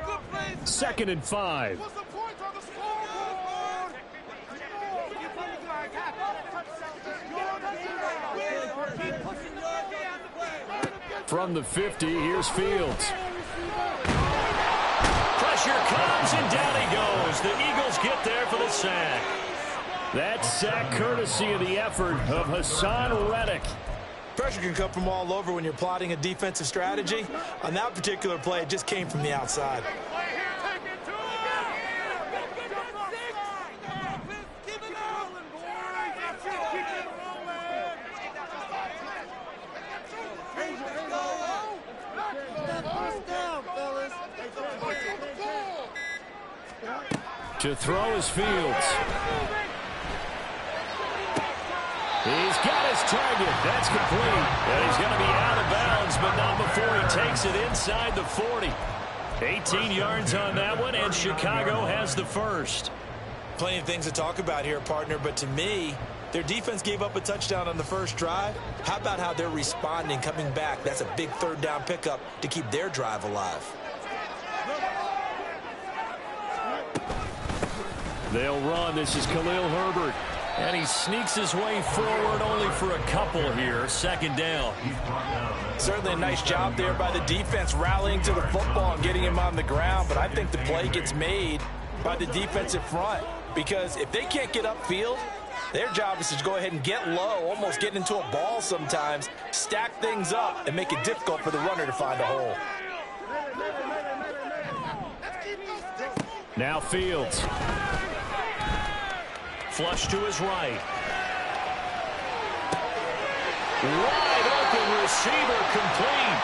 S4: 2nd and 5. From the 50, here's Fields. Pressure comes, and down he goes. The Eagles get there for the sack. That sack courtesy of the effort of Hassan Reddick.
S5: Pressure can come from all over when you're plotting a defensive strategy. On that particular play, it just came from the outside.
S4: To throw is Fields. He's got his target. That's complete. And he's going to be out of bounds, but not before he takes it inside the 40. 18 yards on that one, and Chicago has the first.
S5: Plenty of things to talk about here, partner, but to me, their defense gave up a touchdown on the first drive. How about how they're responding, coming back? That's a big third down pickup to keep their drive alive.
S4: They'll run. This is Khalil Herbert. And he sneaks his way forward only for a couple here. 2nd down.
S5: Certainly a nice job there by the defense rallying to the football and getting him on the ground. But I think the play gets made by the defensive front. Because if they can't get upfield, their job is to go ahead and get low, almost get into a ball sometimes, stack things up, and make it difficult for the runner to find a hole.
S4: Now Fields. Flush to his right. Wide open receiver complete.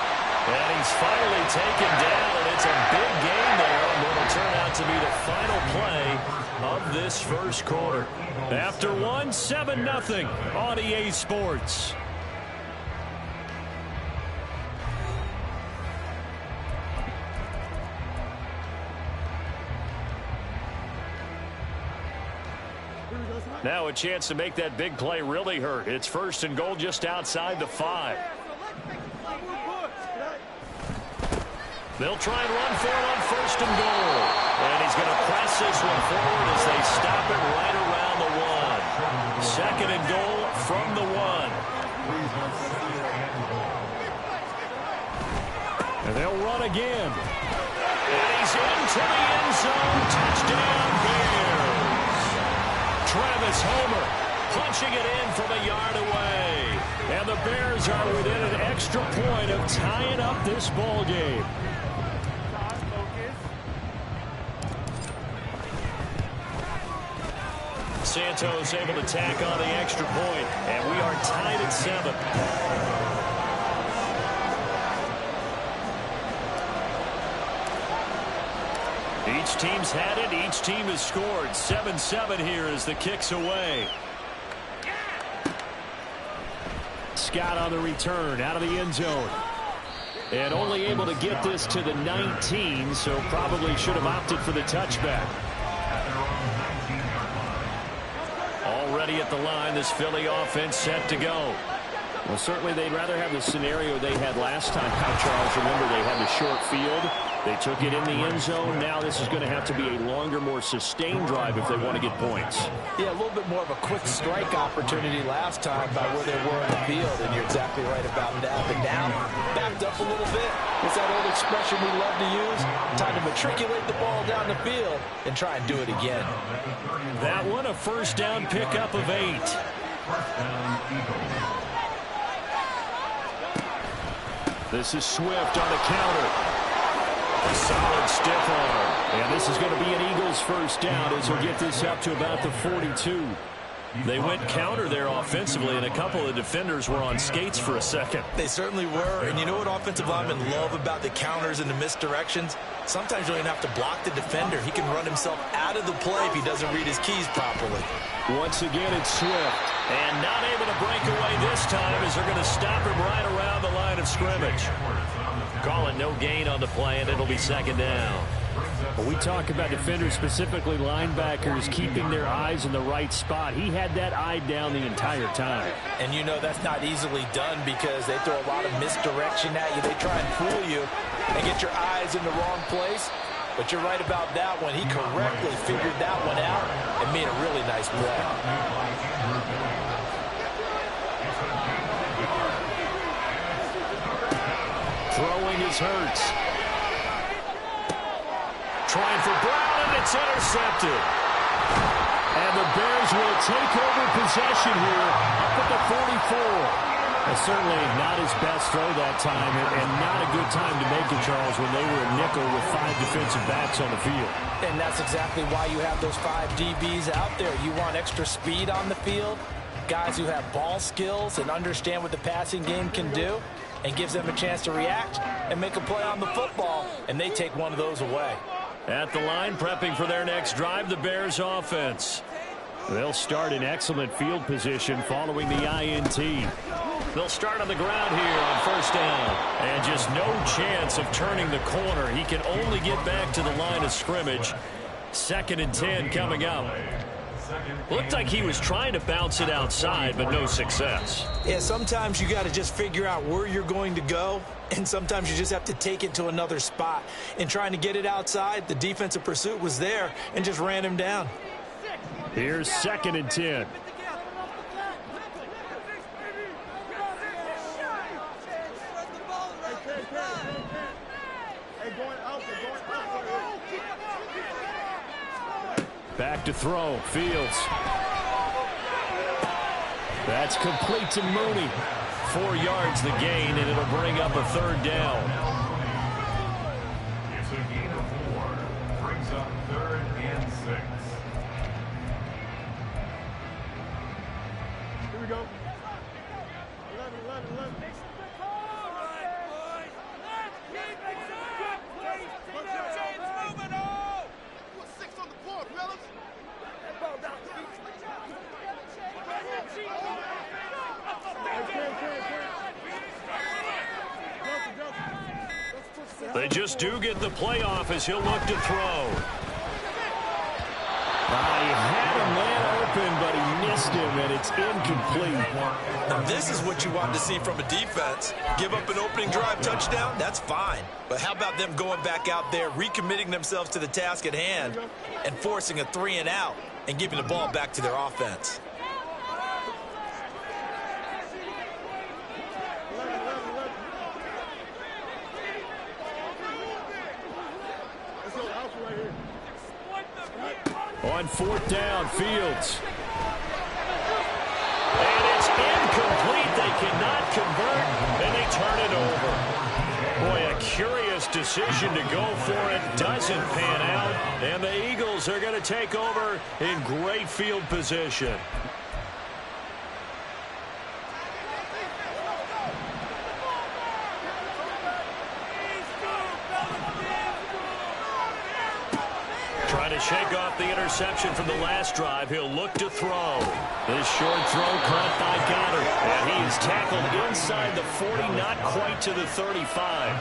S4: And he's finally taken down, and it's a big gain there. And it'll turn out to be the final play of this first quarter. After one, 7-0 on EA Sports. Now a chance to make that big play really hurt. It's 1st and goal just outside the 5. They'll try and run for it on 1st and goal. And he's going to press this one forward as they stop it right around the 1. 2nd and goal from the 1. And they'll run again. And he's into the end zone. Touchdown, Bears. Travis Homer punching it in from a yard away. And the Bears are within an extra point of tying up this ball game. Santos able to tack on the extra point, and we are tied at 7. Each team's had it. Each team has scored. 7-7 here as the kick's away. Scott on the return out of the end zone. And only able to get this to the 19, so probably should have opted for the touchback. Already at the line, this Philly offense set to go. Well, certainly they'd rather have the scenario they had last time out, Charles. Remember, they had the short field. They took it in the end zone. Now this is going to have to be a longer, more sustained drive if they want to get points.
S5: Yeah, a little bit more of a quick strike opportunity last time by where they were in the field, and you're exactly right about that. But now, backed up a little bit. It's that old expression we love to use. Time to matriculate the ball down the field and try and do it again.
S4: That one, a first down pickup of 8. This is Swift on a counter. A solid stiff arm. And this is going to be an Eagles first down as he'll get this up to about the 42. They went counter there offensively, and a couple of defenders were on skates for a second.
S5: They certainly were, and you know what offensive linemen love about the counters and the misdirections? Sometimes you don't even have to block the defender. He can run himself out of the play if he doesn't read his keys properly.
S4: Once again, it's Swift. And not able to break away this time as they're going to stop him right around the line of scrimmage. Calling no gain on the play, and it'll be second down. When we talk about defenders, specifically linebackers, keeping their eyes in the right spot, he had that eye down the entire time.
S5: And you know that's not easily done because they throw a lot of misdirection at you. They try and fool you and get your eyes in the wrong place. But you're right about that one. He correctly figured that one out and made a really nice play.
S4: Throwing is Hurts. Trying for Brown, and it's intercepted. And the Bears will take over possession here up at the 44. Certainly not his best throw that time, and not a good time to make it, Charles, when they were a nickel with 5 defensive backs on the field.
S5: And that's exactly why you have those 5 DBs out there. You want extra speed on the field, guys who have ball skills and understand what the passing game can do, and gives them a chance to react and make a play on the football, and they take one of those away.
S4: At the line, prepping for their next drive, the Bears offense. They'll start in excellent field position following the INT. They'll start on the ground here on first down. And just no chance of turning the corner. He can only get back to the line of scrimmage. 2nd and 10 coming up. Looked like he was trying to bounce it outside, but no success.
S5: Yeah, sometimes you got to just figure out where you're going to go, and sometimes you just have to take it to another spot. In trying to get it outside, the defensive pursuit was there and just ran him down.
S4: Here's 2nd and 10. Back to throw. Fields. That's complete to Mooney. 4 yards the gain, and it'll bring up a 3rd down.
S6: It's a gain of 4. Brings up 3rd and 6.
S8: Here we go. 11.
S4: They just do get the playoff as he'll look to throw. He had a man open, but he missed him, and it's incomplete.
S5: Now, this is what you want to see from a defense. Give up an opening drive touchdown, that's fine. But how about them going back out there, recommitting themselves to the task at hand, and forcing a 3 and out, and giving the ball back to their offense?
S4: On 4th down, Fields. And it's incomplete. They cannot convert, and they turn it over. Boy, a curious decision to go for it. Doesn't pan out, and the Eagles are going to take over in great field position. Trying to shake off the interception from the last drive. He'll look to throw. This short throw caught by Goddard. And he is tackled inside the 40, not quite to the 35.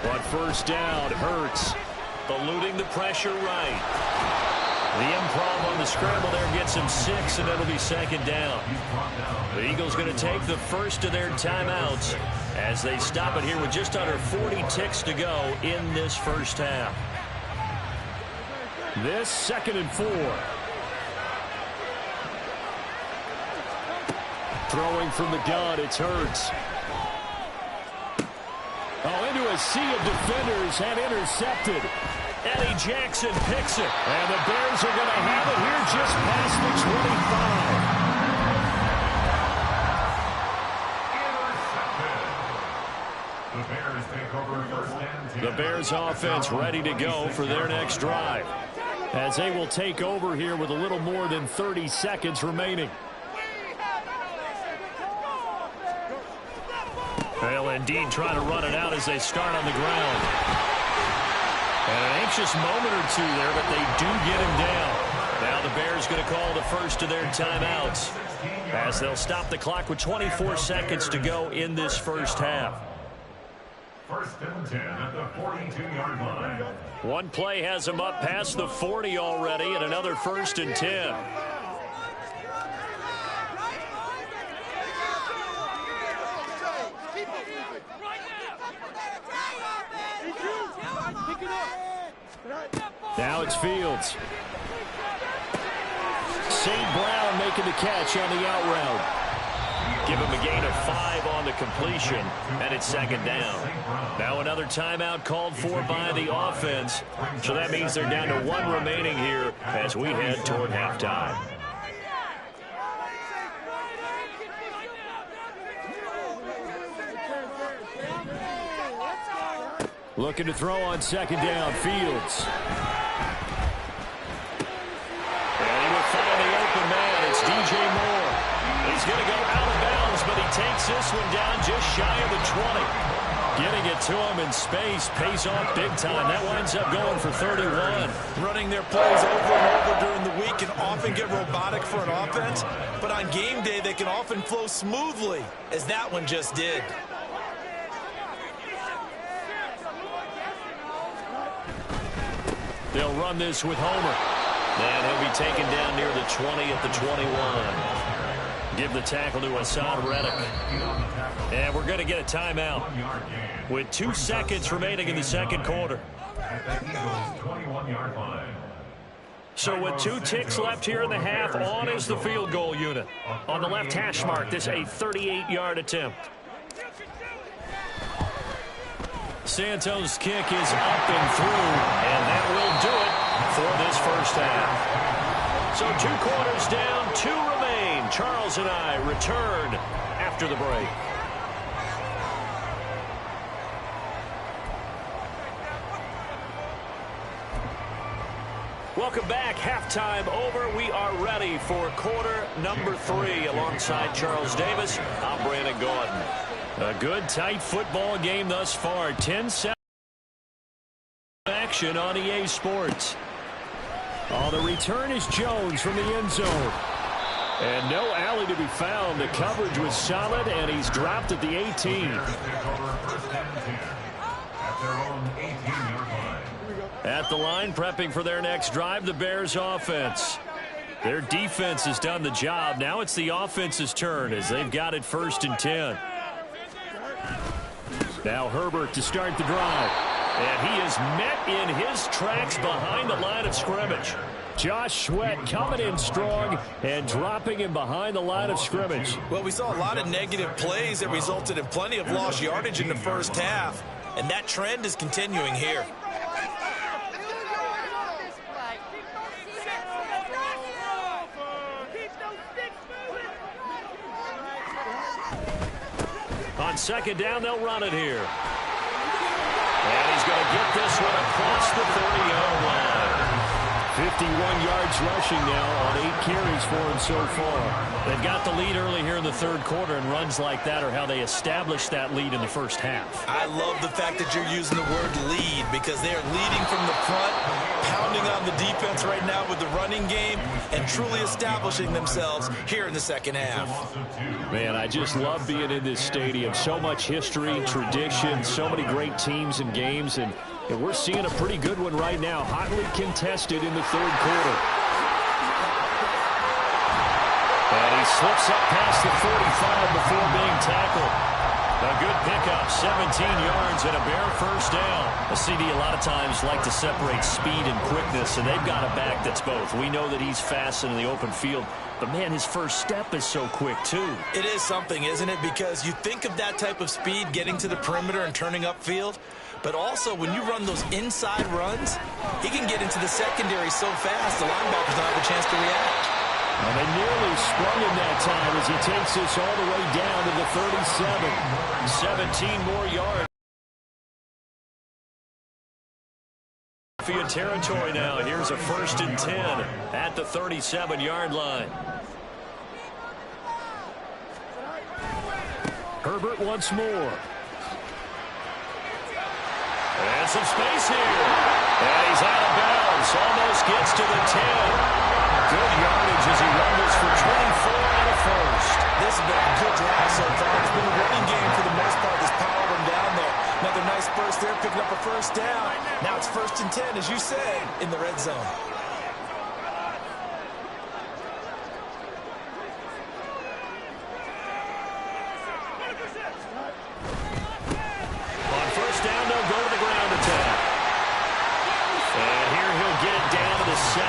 S4: On first down, Hurts eluding the pressure right. The improv on the scramble there gets him 6, and it'll be 2nd down. The Eagles going to take the first of their timeouts as they stop it here with just under 40 ticks to go in this first half. This 2nd and 4. Throwing from the gun, it's Hurts. Oh, into a sea of defenders and intercepted. Eddie Jackson picks it. And the Bears are going to have it here just past the 25. The Bears offense ready to go for their next drive, as they will take over here with a little more than 30 seconds remaining. They'll indeed try to run it out as they start on the ground. And an anxious moment or two there, but they do get him down. Now the Bears going to call the first of their timeouts, as they'll stop the clock with 24 seconds to go in this first half.
S6: 1st and 10 at the 42-yard line.
S4: One play has them up past the 40 already, and another 1st and 10. Now it's Fields. St. Brown making the catch on the out route. Give him a gain of 5 on the completion, and it's 2nd down. Now another timeout called for by the offense, so that means they're down to 1 remaining here as we head toward halftime. Looking to throw on 2nd down, Fields. And he will find the open man. It's DJ Moore. He's going to go out of bounds, but he takes this one down just shy of the 20. Getting it to him in space pays off big time. That winds up going for 31.
S5: Running their plays over and over during the week can often get robotic for an offense, but on game day they can often flow smoothly, as that one just did.
S4: They'll run this with Homer. And he'll be taken down near the 20 at the 21. Give the tackle to Hassan Reddick. And we're going to get a timeout with 2 seconds remaining in the 2nd quarter. So with 2 ticks left here in the half, on is the field goal unit. On the left hash mark, this a 38-yard attempt. Santos' kick is up and through, and that will do it for this first half. So 2 quarters down, 2 remain. Charles and I return after the break. Welcome back. Halftime over. We are ready for quarter number 3. Alongside Charles Davis, I'm Brandon Gordon. A good, tight football game thus far. 10-7 action on EA Sports. Oh, the return is Jones from the end zone. And no alley to be found. The coverage was solid, and he's dropped at the 18. At the line, prepping for their next drive, the Bears offense. Their defense has done the job. Now it's the offense's turn as they've got it 1st and 10. Now Herbert to start the drive. And he is met in his tracks behind the line of scrimmage. Josh Sweat coming in strong and dropping him behind the line of scrimmage.
S5: Well, we saw a lot of negative plays that resulted in plenty of lost yardage in the first half. And that trend is continuing here.
S4: On 2nd down, they'll run it here. And he's going to get this one across the 30-yard line. 51 yards rushing now on 8 carries for him so far. They've got the lead early here in the 3rd quarter, and runs like that are how they established that lead in the first half.
S5: I love the fact that you're using the word lead, because they are leading from the front, pounding on the defense right now with the running game, and truly establishing themselves here in the 2nd half.
S4: Man, I just love being in this stadium. So much history, tradition, so many great teams and games, and we're seeing a pretty good one right now, hotly contested in the 3rd quarter. And he slips up past the 45 before being tackled. A good pickup, 17 yards and a bare first down. A CD a lot of times like to separate speed and quickness, and they've got a back that's both. We know that he's fast in the open field, but, man, his first step is so quick, too.
S5: It is something, isn't it? Because you think of that type of speed getting to the perimeter and turning upfield, but also when you run those inside runs, he can get into the secondary so fast the linebackers don't have a chance to react.
S4: Well, they nearly sprung him that time as he takes this all the way down to the 37. 17 more yards. Territory now. Here's a 1st and 10 at the 37-yard line. Herbert once more. And some space here. And he's out of bounds. Almost gets to the 10. Good yardage as he rumbles for 24 and a first. This has been a good drive so far. It's been a running game for the most part. Just powered him down there. Another nice burst there, picking up a first down. Now it's 1st and 10, as you said, in the red zone. On first down, they'll go to the ground attack. And here he'll get it down to the 7.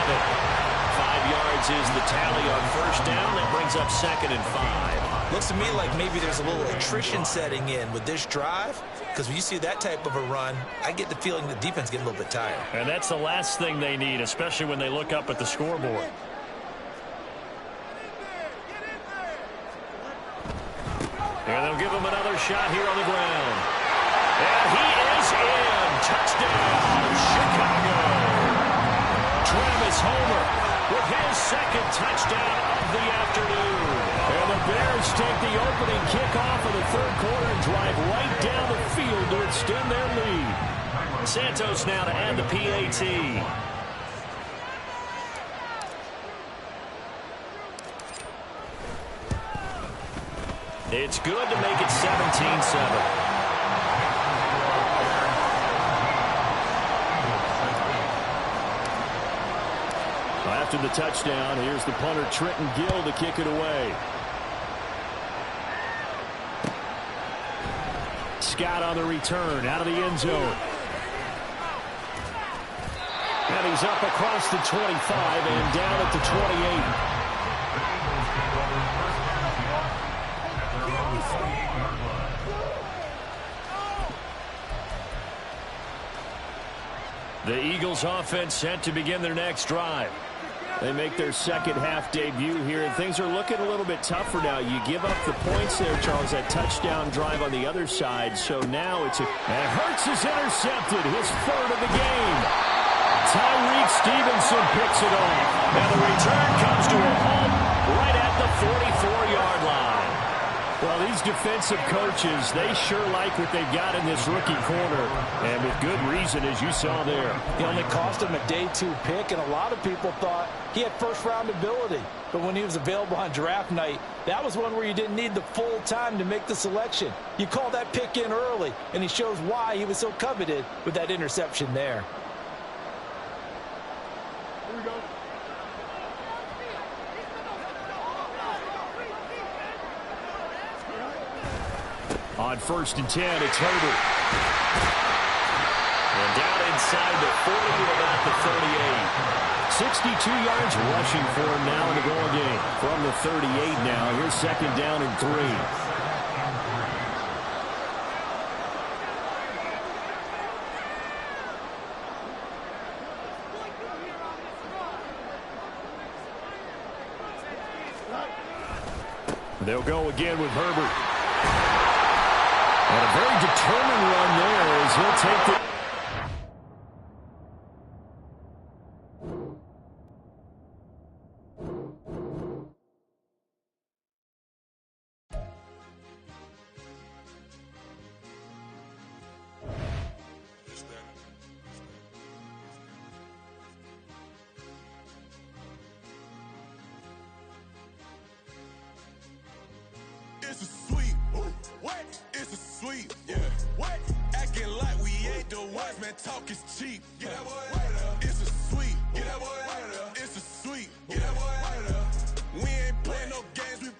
S4: 5 yards is the tally on first down. That brings up 2nd and 5. Looks to me like maybe there's a little attrition setting in with this drive, because when you see that type of a run, I get the feeling the defense getting a little bit tired. And that's the last thing they need, especially when they look up at the scoreboard. And they'll give him another shot here on the ground. And he is in. Touchdown, Chicago. Travis Homer with his 2nd touchdown of the afternoon. And the Bears take the opening kickoff of the 3rd quarter and drive right down the field to extend their lead. Santos now to add the PAT. It's good to make it 17-7. After the touchdown, here's the punter Trenton Gill to kick it away. Scott on the return out of the end zone. And he's up across the 25 and down at the 28. The Eagles offense set to begin their next drive. They make their 2nd half debut here, and things are looking a little bit tougher now. You give up the points there, Charles, that touchdown drive on the other side. So now it's and Hurts is intercepted, his 3rd of the game. Tyreek Stevenson picks it off. And the return comes to a halt right at the 44-yard line. Well, these defensive coaches, they sure like what they've got in this rookie corner, and with good reason, as you saw there.
S5: It only cost him a day 2 pick, and a lot of people thought he had first-round ability. But when he was available on draft night, that was one where you didn't need the full time to make the selection. You call that pick in early, and he shows why he was so coveted with that interception there.
S1: Here we go.
S4: On 1st and 10, it's Herbert. And down inside the 40 to about the 38. 62 yards rushing for him now in the ball game. From the 38 now, here's 2nd down and 3. They'll go again with Herbert. And a very determined run there as he'll take the...
S1: It's a sweet, what? It's a sweet, yeah. What? Acting like we ain't the ones, man. Talk is cheap. Get that boy out of there. It's a sweet, get that boy out of there. It's a sweet, get that boy out of there. We ain't playing no games, we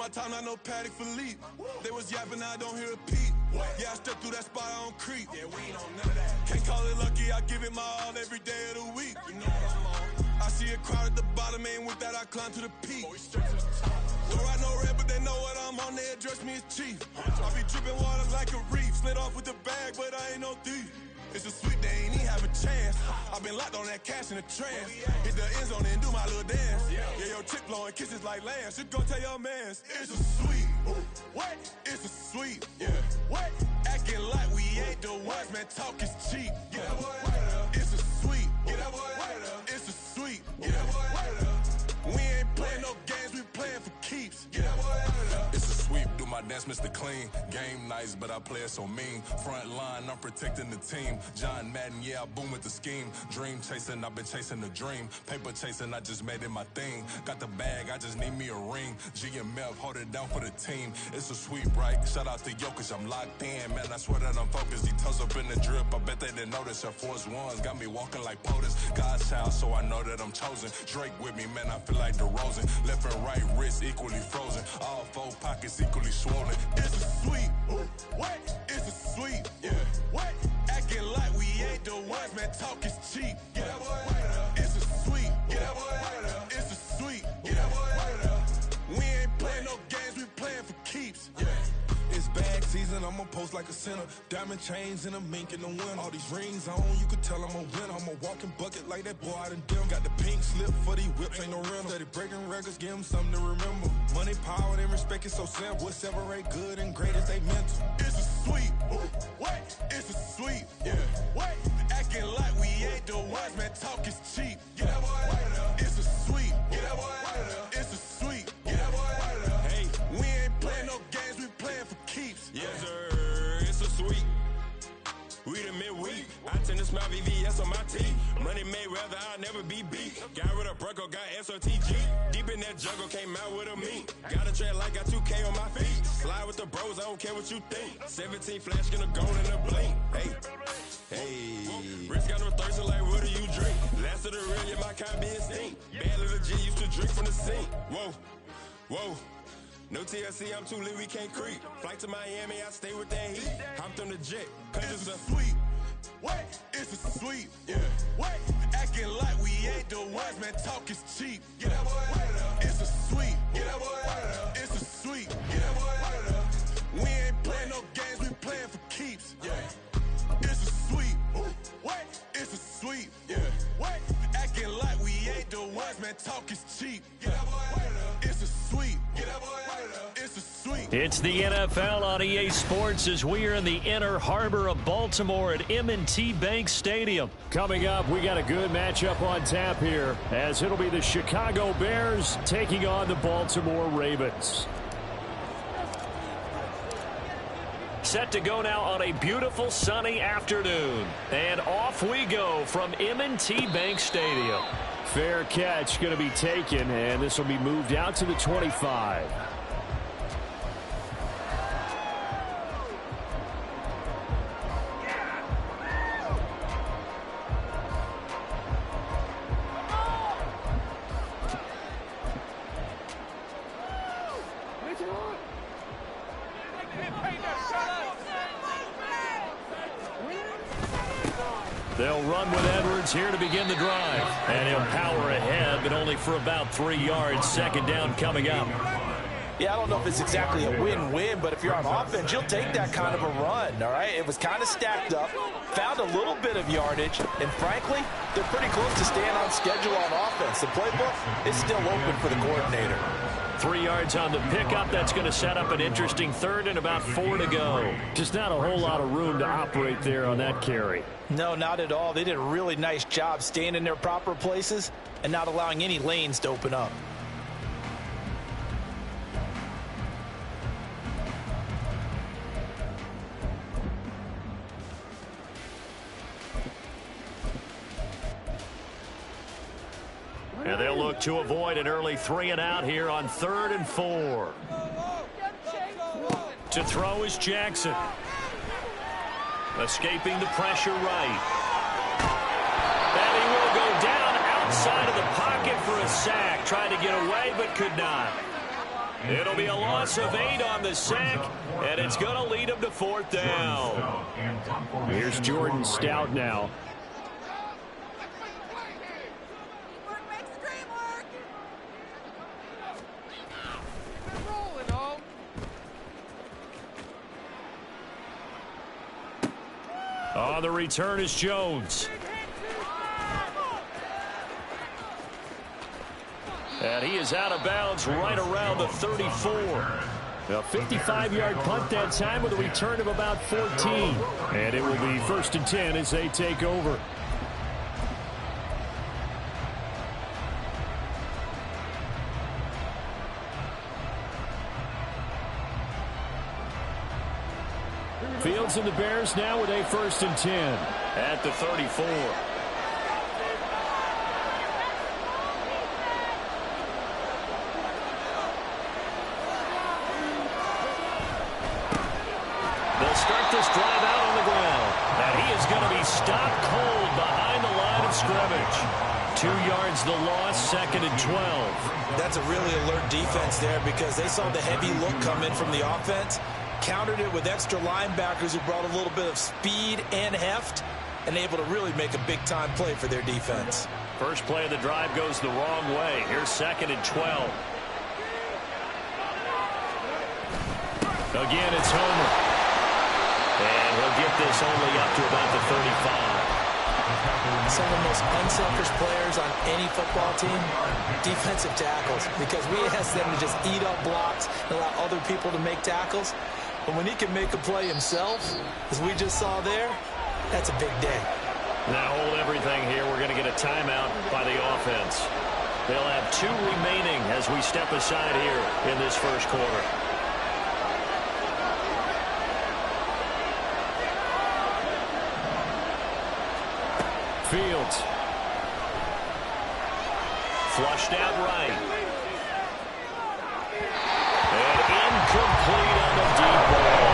S3: my time, not no Paddock Philippe. They was yapping, I don't hear a peep. Yeah, I stepped through that spot, I don't creep. Yeah, we ain't on none of that. Can't call it lucky, I give it my all every day of the week. You know what I'm on. I see a crowd at the bottom, and with that I climb to the peak. Don't ride no red, but they know what I'm on, they address me as chief. I be dripping water like a reef, slid off with the bag, but I ain't no thief. It's a sweet, they ain't even have a chance. I've been locked on that cash in a trance. Hit the end zone and do my little dance. Yeah, your chick blowing kisses like lambs. You go tell your mans, it's a sweet. What? It's a sweet. Yeah. What? Acting like we ain't the ones, man. Talk is cheap. Get that boy out of there. It's a sweet. Get that boy out of there. It's a sweet. Get that boy out of there. We ain't playing no games, we playing for keeps. Get that boy out of there. It's a sweep, do my dance, Mr. Clean. Game nice, but I play it so mean. Front line, I'm protecting the team. John Madden, yeah, I boom with the scheme. Dream chasing, I've been chasing the dream. Paper chasing, I just made it my thing. Got the bag, I just need me a ring. G and Mel, hold it down for the team. It's a sweep, right? Shout out to Jokic, I'm locked in. Man, I swear that I'm focused. He toes up in the drip, I bet they didn't notice. Air Force Ones got me walking like POTUS. God's child, so I know that I'm chosen. Drake with me, man, I feel like DeRozan. Left and right wrist equally frozen. All four pockets equally swollen. It's a sweep. What? It's a sweep. Yeah. What? Acting like we ain't the ones, man. Talk is cheap. Get that boy out of there. It's a sweep. Get that boy out of there. It's a sweep. Get that boy out of there. We ain't playing no games, we playing for keeps. Yeah. It's bag season, I'ma post like a sinner. Diamond chains and a mink in the wind. All these rings on, you can tell I'm a winner. I'm a walking bucket like that boy out in dim. Got the pink slip for these whips, ain't no rental. Steady breaking records, give them something to remember. Money, power, and respect is so simple. What separate good and great is they mental. It's a sweep. What? It's a sweep. Yeah. What? Acting like we ain't the ones, man. Talk is cheap. Get that boy out of there. It's a sweep. Get that boy out of there. It's a sweep. Get that boy out of there. Hey, we ain't playing no games, we playing for keeps.
S8: Yes, sir. It's a sweep. We the midweek. I tend to smile VVS on my teeth. Money made rather I'll never be beat. Got rid of Bronco, got SOTG. Deep in that jungle, came out with a meat. Got a tread like got 2K on my feet. Slide with the bros, I don't care what you think. 17 flash, gonna go in a blink. Hey, hey. Rich got no thirsty like what do you drink? Last of the real, yeah, my kind be instinct. Bad little G used to drink from the sink. Whoa, whoa. No TLC, I'm too lit, we can't creep. Flight to Miami, I stay with that heat. Hopped on the jet, cause
S3: it's a sweep. What? It's a sweep. Yeah. What? Acting like we ain't the ones, man. Talk is cheap. Get that boy out of there. It's a sweep. Get that boy out of there. It's a sweep. Get that boy out of there. We ain't playing no games, we playing for keeps. Yeah. It's a sweep. What? It's a sweep. Yeah. What? Acting like we ain't the ones, man. Talk is cheap. Get that boy out of there. It's a sweep. Get that boy out of there. It's a sweep.
S4: It's the NFL on EA Sports as we are in the inner harbor of Baltimore at M&T Bank Stadium. Coming up, we got a good matchup on tap here as it'll be the Chicago Bears taking on the Baltimore Ravens. Set to go now on a beautiful sunny afternoon. And off we go from M&T Bank Stadium. Fair catch going to be taken, and this will be moved out to the 25. They'll run with Edwards here to begin the drive. And he'll power ahead, but only for about 3 yards. Second down coming up.
S5: Yeah, I don't know if it's exactly a win-win, but if you're on offense, you'll take that kind of a run, all right? It was kind of stacked up, found a little bit of yardage, and frankly, they're pretty close to staying on schedule on offense. The playbook is still open for the coordinator.
S4: 3 yards on the pickup. That's going to set up an interesting third and about 4 to go. Just not a whole lot of room to operate there on that carry.
S5: No, not at all. They did a really nice job staying in their proper places and not allowing any lanes to open up.
S4: And they'll look to avoid an early 3 and out here on 3rd and 4. To throw is Jackson. Escaping the pressure right. And he will go down outside of the pocket for a sack. Tried to get away but could not. It'll be a loss of 8 on the sack, and it's going to lead them to 4th down. Here's Jordan Stout now. On the return is Jones. And he is out of bounds right around the 34. A 55-yard punt that time with a return of about 14. And it will be 1st and 10 as they take over. Fields and the Bears now with a 1st and 10 at the 34. They'll start this drive out on the ground. And he is going to be stopped cold behind the line of scrimmage. 2 yards the loss, 2nd and 12.
S5: That's a really alert defense there because they saw the heavy look come in from the offense, countered it with extra linebackers who brought a little bit of speed and heft, and able to really make a big-time play for their defense.
S4: First play of the drive goes the wrong way. Here's 2nd and 12. Again, it's Homer. And he'll get this only up to about the 35.
S5: Some of the most unselfish players on any football team, defensive tackles, because we ask them to just eat up blocks and allow other people to make tackles. But when he can make a play himself, as we just saw there, that's a big day.
S4: Now hold everything here. We're going to get a timeout by the offense. They'll have 2 remaining as we step aside here in this first quarter. Fields. Flushed out right. And incomplete on the deep ball.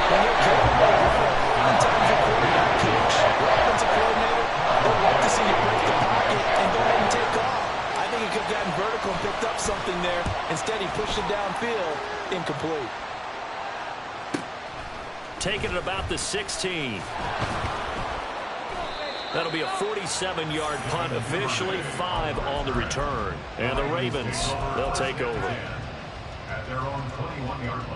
S5: When you're capable of running, sometimes your quarterback coach, your offensive coordinator, they'll like to see you break the pocket and go ahead and take off. I think he could have gotten vertical and picked up something there. Instead, he pushed it downfield. Incomplete.
S4: Taking it about the 16. That'll be a 47-yard punt, officially 5 on the return. And the Ravens, they'll take over.
S6: At their own 21-yard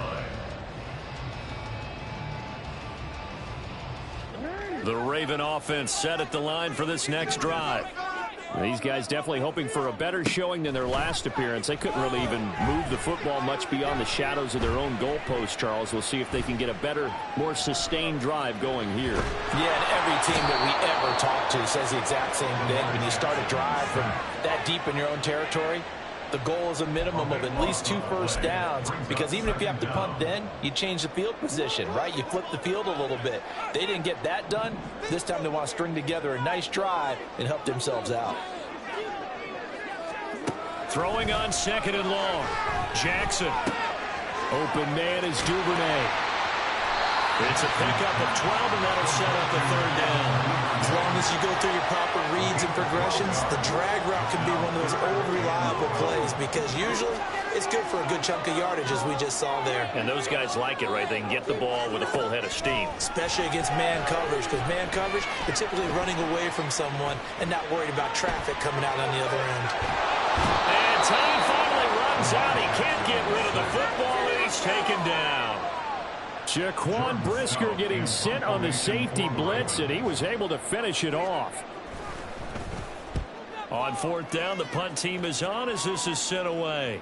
S6: line.
S4: The Raven offense set at the line for this next drive. These guys definitely hoping for a better showing than their last appearance. They couldn't really even move the football much beyond the shadows of their own goalpost, Charles. We'll see if they can get a better, more sustained drive going here.
S5: Yeah, and every team that we ever talk to says the exact same thing. When you start a drive from that deep in your own territory, the goal is a minimum of at least 2 first downs, because even if you have to punt then, you change the field position, right? You flip the field a little bit. They didn't get that done. This time they want to string together a nice drive and help themselves out.
S4: Throwing on 2nd and long. Jackson. Open man is Duvernay. It's a pickup of 12, and that'll set up the 3rd down.
S5: As long as you go through your proper reads and progressions, the drag route can be one of those old reliable plays, because usually it's good for a good chunk of yardage, as we just saw there.
S4: And those guys like it, right? They can get the ball with a full head of steam.
S5: Especially against man coverage, because man coverage, they're typically running away from someone and not worried about traffic coming out on the other end.
S4: And time finally runs out. He can't get rid of the football, and he's taken down. Jaquan Brisker getting sent on the safety blitz, and he was able to finish it off. On 4th down, the punt team is on as this is sent away.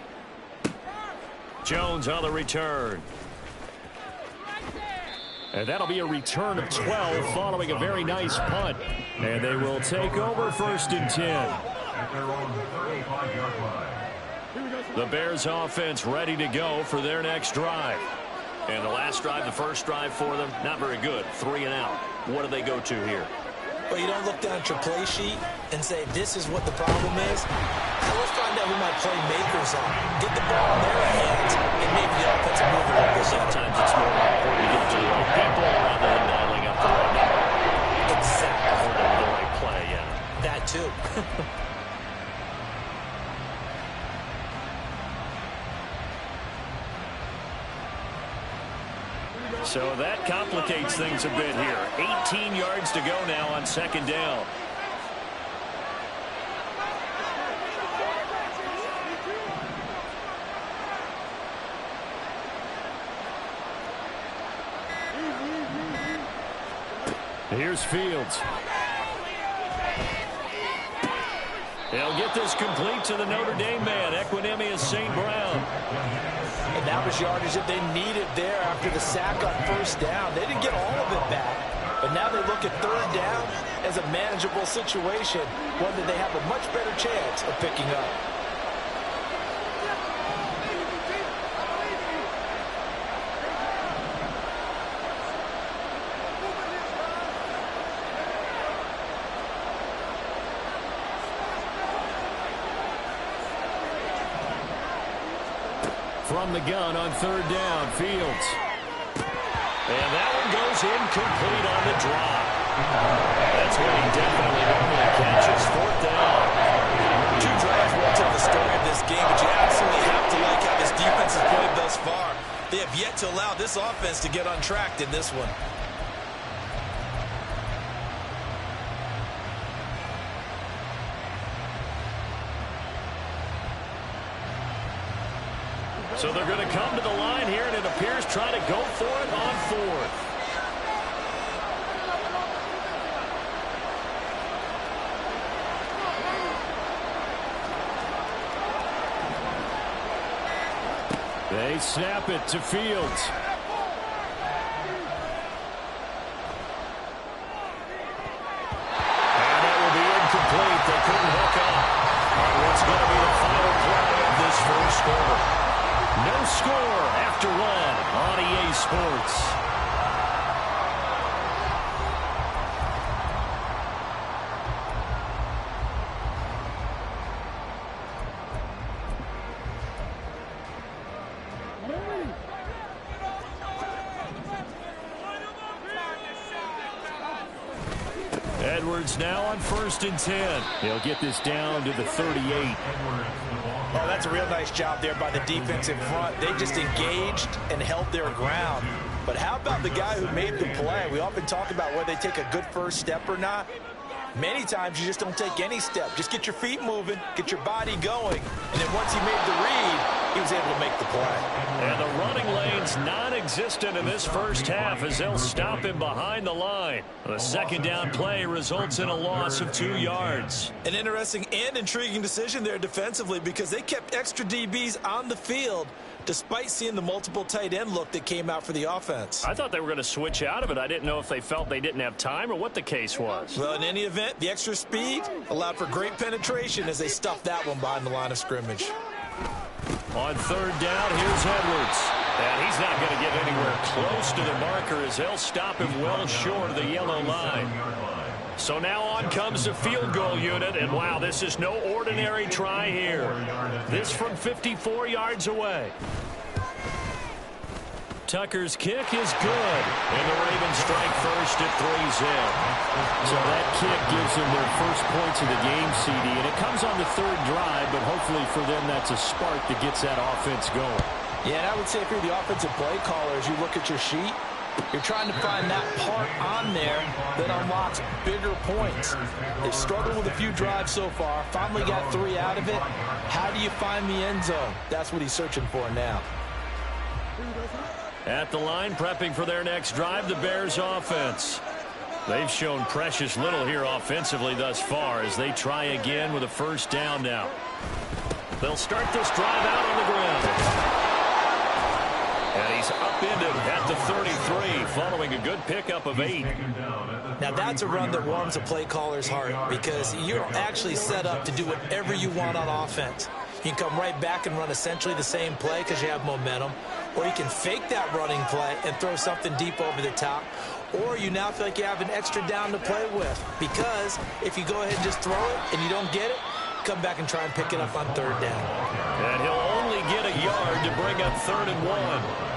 S4: Jones on the return. And that'll be a return of 12 following a very nice punt. And they will take over 1st and 10.
S6: At their own 35-yard line.
S4: The Bears offense ready to go for their next drive. And the last drive, the first drive for them, not very good. 3 and out. What do they go to here?
S5: Well, you don't look down at your play sheet and say, this is what the problem is. Now let's find out who my playmakers are. Get the ball in their hands and maybe the offensive move a little bit.
S4: Sometimes it's more important to get to the right people rather than dialing up the right number.
S5: Exactly.
S4: Or the right play, yeah.
S5: That too.
S4: So that complicates things a bit here. 18 yards to go now on second down. Here's Fields. They'll get this complete to the Notre Dame man, Equinemius St. Brown.
S5: And that was yardage that they needed there after the sack on first down. They didn't get all of it back, but now they look at third down as a manageable situation, one that they have a much better chance of picking up.
S4: From the gun on third down, Fields. And that one goes incomplete on the drop. That's what he definitely normally catches. Fourth down.
S5: Two drives won't tell the story of this game, but you absolutely have to like how this defense has played thus far. They have yet to allow this offense to get untracked in this one.
S4: So they're going to come to the line here, and it appears trying to go for it on fourth. They snap it to Fields. And that will be incomplete. They couldn't hook up on what's going to be the final play of this first quarter. No score after one on EA Sports. Edwards now on 1st and 10. He'll get this down to the 38.
S5: Oh, that's a real nice job there by the defense in front. They just engaged and held their ground. But how about the guy who made the play? We often talk about whether they take a good first step or not. Many times you just don't take any step. Just get your feet moving, get your body going. And then once he made the read, he was able to make the play.
S4: And the running lane's non-existent in this first half as they'll stop him behind the line. The second down play results in a loss of 2 yards.
S5: An interesting and intriguing decision there defensively because they kept extra DBs on the field despite seeing the multiple tight end look that came out for the offense.
S4: I thought they were going to switch out of it. I didn't know if they felt they didn't have time or what the case was.
S5: Well, in any event, the extra speed allowed for great penetration as they stuffed that one behind the line of scrimmage.
S4: On third down, here's Edwards. And he's not going to get anywhere close to the marker as they'll stop him well short of the yellow line. So now on comes the field goal unit, and wow, this is no ordinary try here. This from 54 yards away. Tucker's kick is good, and the Ravens strike first at 3-zip. So that kick gives them their first points of the game, CD, and it comes on the third drive, but hopefully for them that's a spark that gets that offense going.
S5: Yeah, and I would say if you're the offensive play caller, as you look at your sheet, you're trying to find that part on there that unlocks bigger points. They've struggled with a few drives so far, finally got 3 out of it. How do you find the end zone? That's what he's searching for now.
S4: At the line, prepping for their next drive, the Bears offense. They've shown precious little here offensively thus far as they try again with a first down now. They'll start this drive out on the ground. And he's upended at the 33 following a good pickup of 8.
S5: Now that's a run that warms a play caller's heart because you're actually set up to do whatever you want on offense. You can come right back and run essentially the same play because you have momentum, or you can fake that running play and throw something deep over the top, or you now feel like you have an extra down to play with because if you go ahead and just throw it and you don't get it, come back and try and pick it up on third down.
S4: And he'll only get a yard to bring up 3rd and 1.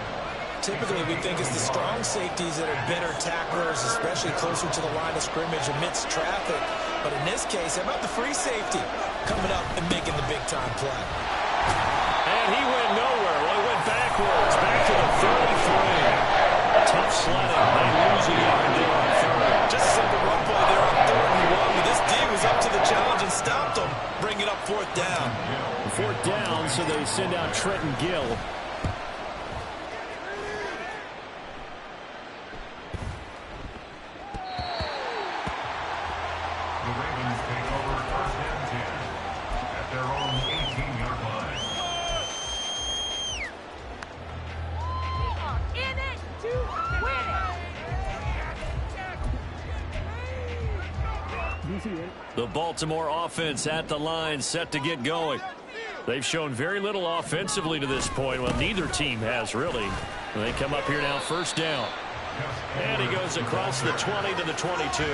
S5: Typically, we think it's the strong safeties that are better tacklers, especially closer to the line of scrimmage amidst traffic. But in this case, how about the free safety coming up and making the big-time play?
S4: And he went nowhere. Well, he went backwards, back to the 33. Trenton Gill.
S6: The Ravens take over first and 10 at their own 18-yard line.
S9: We are in it to win it.
S4: The Baltimore offense at the line, set to get going. They've shown very little offensively to this point. Well, neither team has really. They come up here now, first down. And he goes across the 20 to the 22.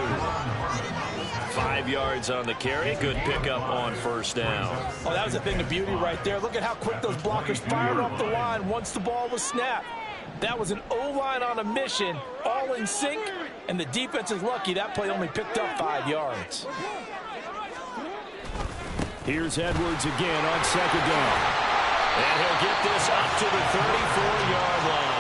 S4: 5 yards on the carry. Good pickup on first down.
S5: Oh, that was a thing of beauty right there. Look at how quick those blockers fired off the line once the ball was snapped. That was an O-line on a mission, all in sync, and the defense is lucky that play only picked up 5 yards.
S4: Here's Edwards again on second down. And he'll get this up to the 34-yard line.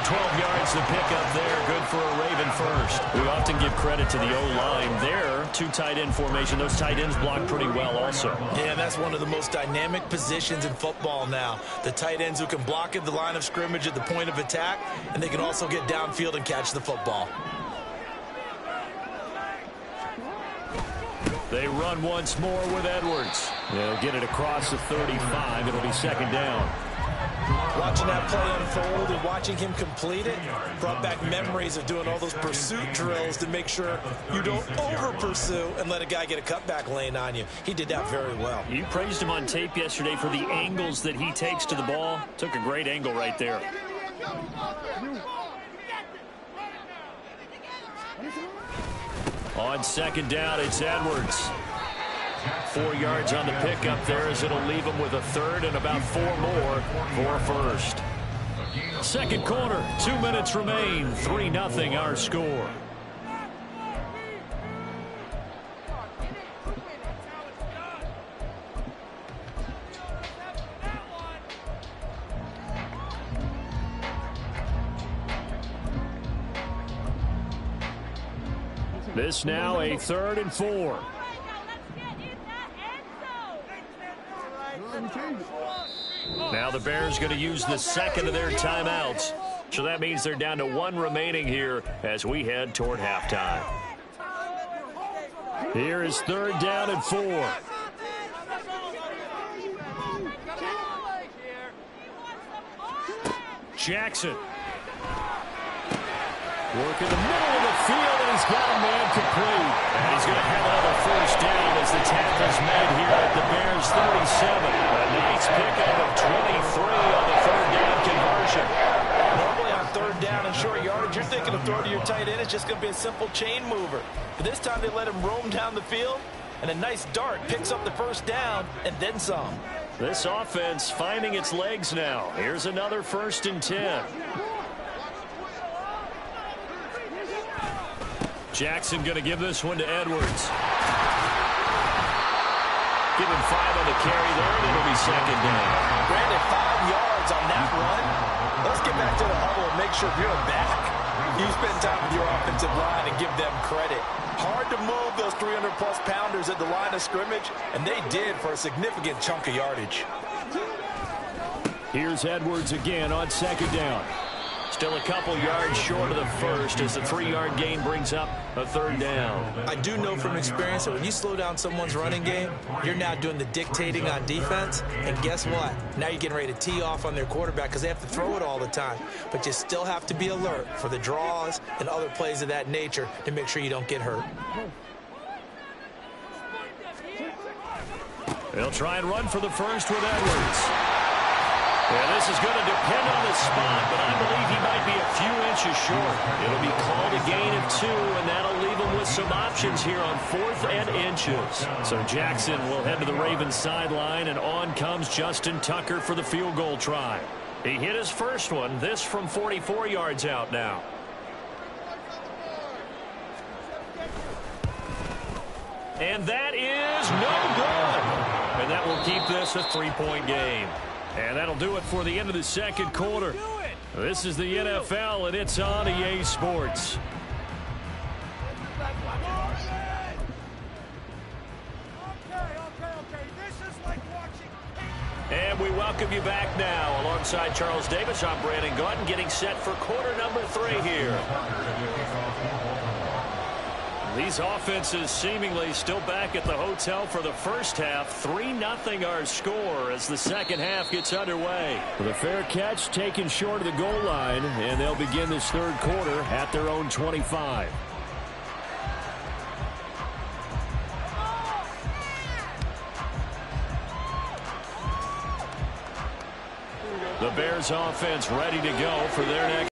S4: 12 yards to pick up there. Good for a Raven first. We often give credit to the O-line there. 2 tight end formation. Those tight ends block pretty well also.
S5: Yeah, that's one of the most dynamic positions in football now. The tight ends who can block at the line of scrimmage at the point of attack, and they can also get downfield and catch the football.
S4: They run once more with Edwards. They'll get it across the 35. It'll be second down.
S5: Watching that play unfold and watching him complete it brought back memories of doing all those pursuit drills to make sure you don't over-pursue and let a guy get a cutback lane on you. He did that very well.
S4: You praised him on tape yesterday for the angles that he takes to the ball. Took a great angle right there. On second down, it's Edwards. 4 yards on the pickup there as it'll leave him with a third and about 4 more for first. Second quarter, 2 minutes remain. 3-0 our score. This now a 3rd and 4. Now the Bears going to use the second of their timeouts. So that means they're down to 1 remaining here as we head toward halftime. Here is 3rd down and 4. Jackson. Working the middle of the field, and he's got a man complete. And he's going to have another first down as the tackle's made here at the Bears 37. A nice pickup of 23 on the 3rd down conversion.
S5: Normally on 3rd down and short yardage, you're thinking of throwing to your tight end. It's just going to be a simple chain mover. But this time they let him roam down the field, and a nice dart picks up the first down and then some.
S4: This offense finding its legs now. Here's another 1st and 10. Jackson going to give this one to Edwards. Give him 5 on the carry there, and it'll be second down.
S5: Brandon, 5 yards on that run. Let's get back to the huddle and make sure if you're back, you spend time with your offensive line and give them credit. Hard to move those 300-plus pounders at the line of scrimmage, and they did for a significant chunk of yardage.
S4: Here's Edwards again on second down. Still a couple yards short of the first as the 3-yard gain brings up a 3rd down.
S5: I do know from experience that when you slow down someone's running game, you're now doing the dictating on defense. And guess what? Now you're getting ready to tee off on their quarterback because they have to throw it all the time. But you still have to be alert for the draws and other plays of that nature to make sure you don't get hurt.
S4: They'll try and run for the first with Edwards. Yeah, this is going to depend on the spot, but I believe he might be a few inches short. It'll be called a gain of 2, and that'll leave him with some options here on 4th and inches. So Jackson will head to the Ravens sideline, and on comes Justin Tucker for the field goal try. He hit his first one, this from 44 yards out now. And that is no good. And that will keep this a 3-point game. And that'll do it for the end of the second quarter. This is the NFL, and it's on EA Sports. And we welcome welcome you back now. Alongside Charles Davis, I'm Brandon Gaudin, getting set for quarter number 3 here. These offenses seemingly still back at the hotel for the first half. 3-0 our score as the second half gets underway. The fair catch taken short of the goal line, and they'll begin this third quarter at their own 25. The Bears offense ready to go for their next.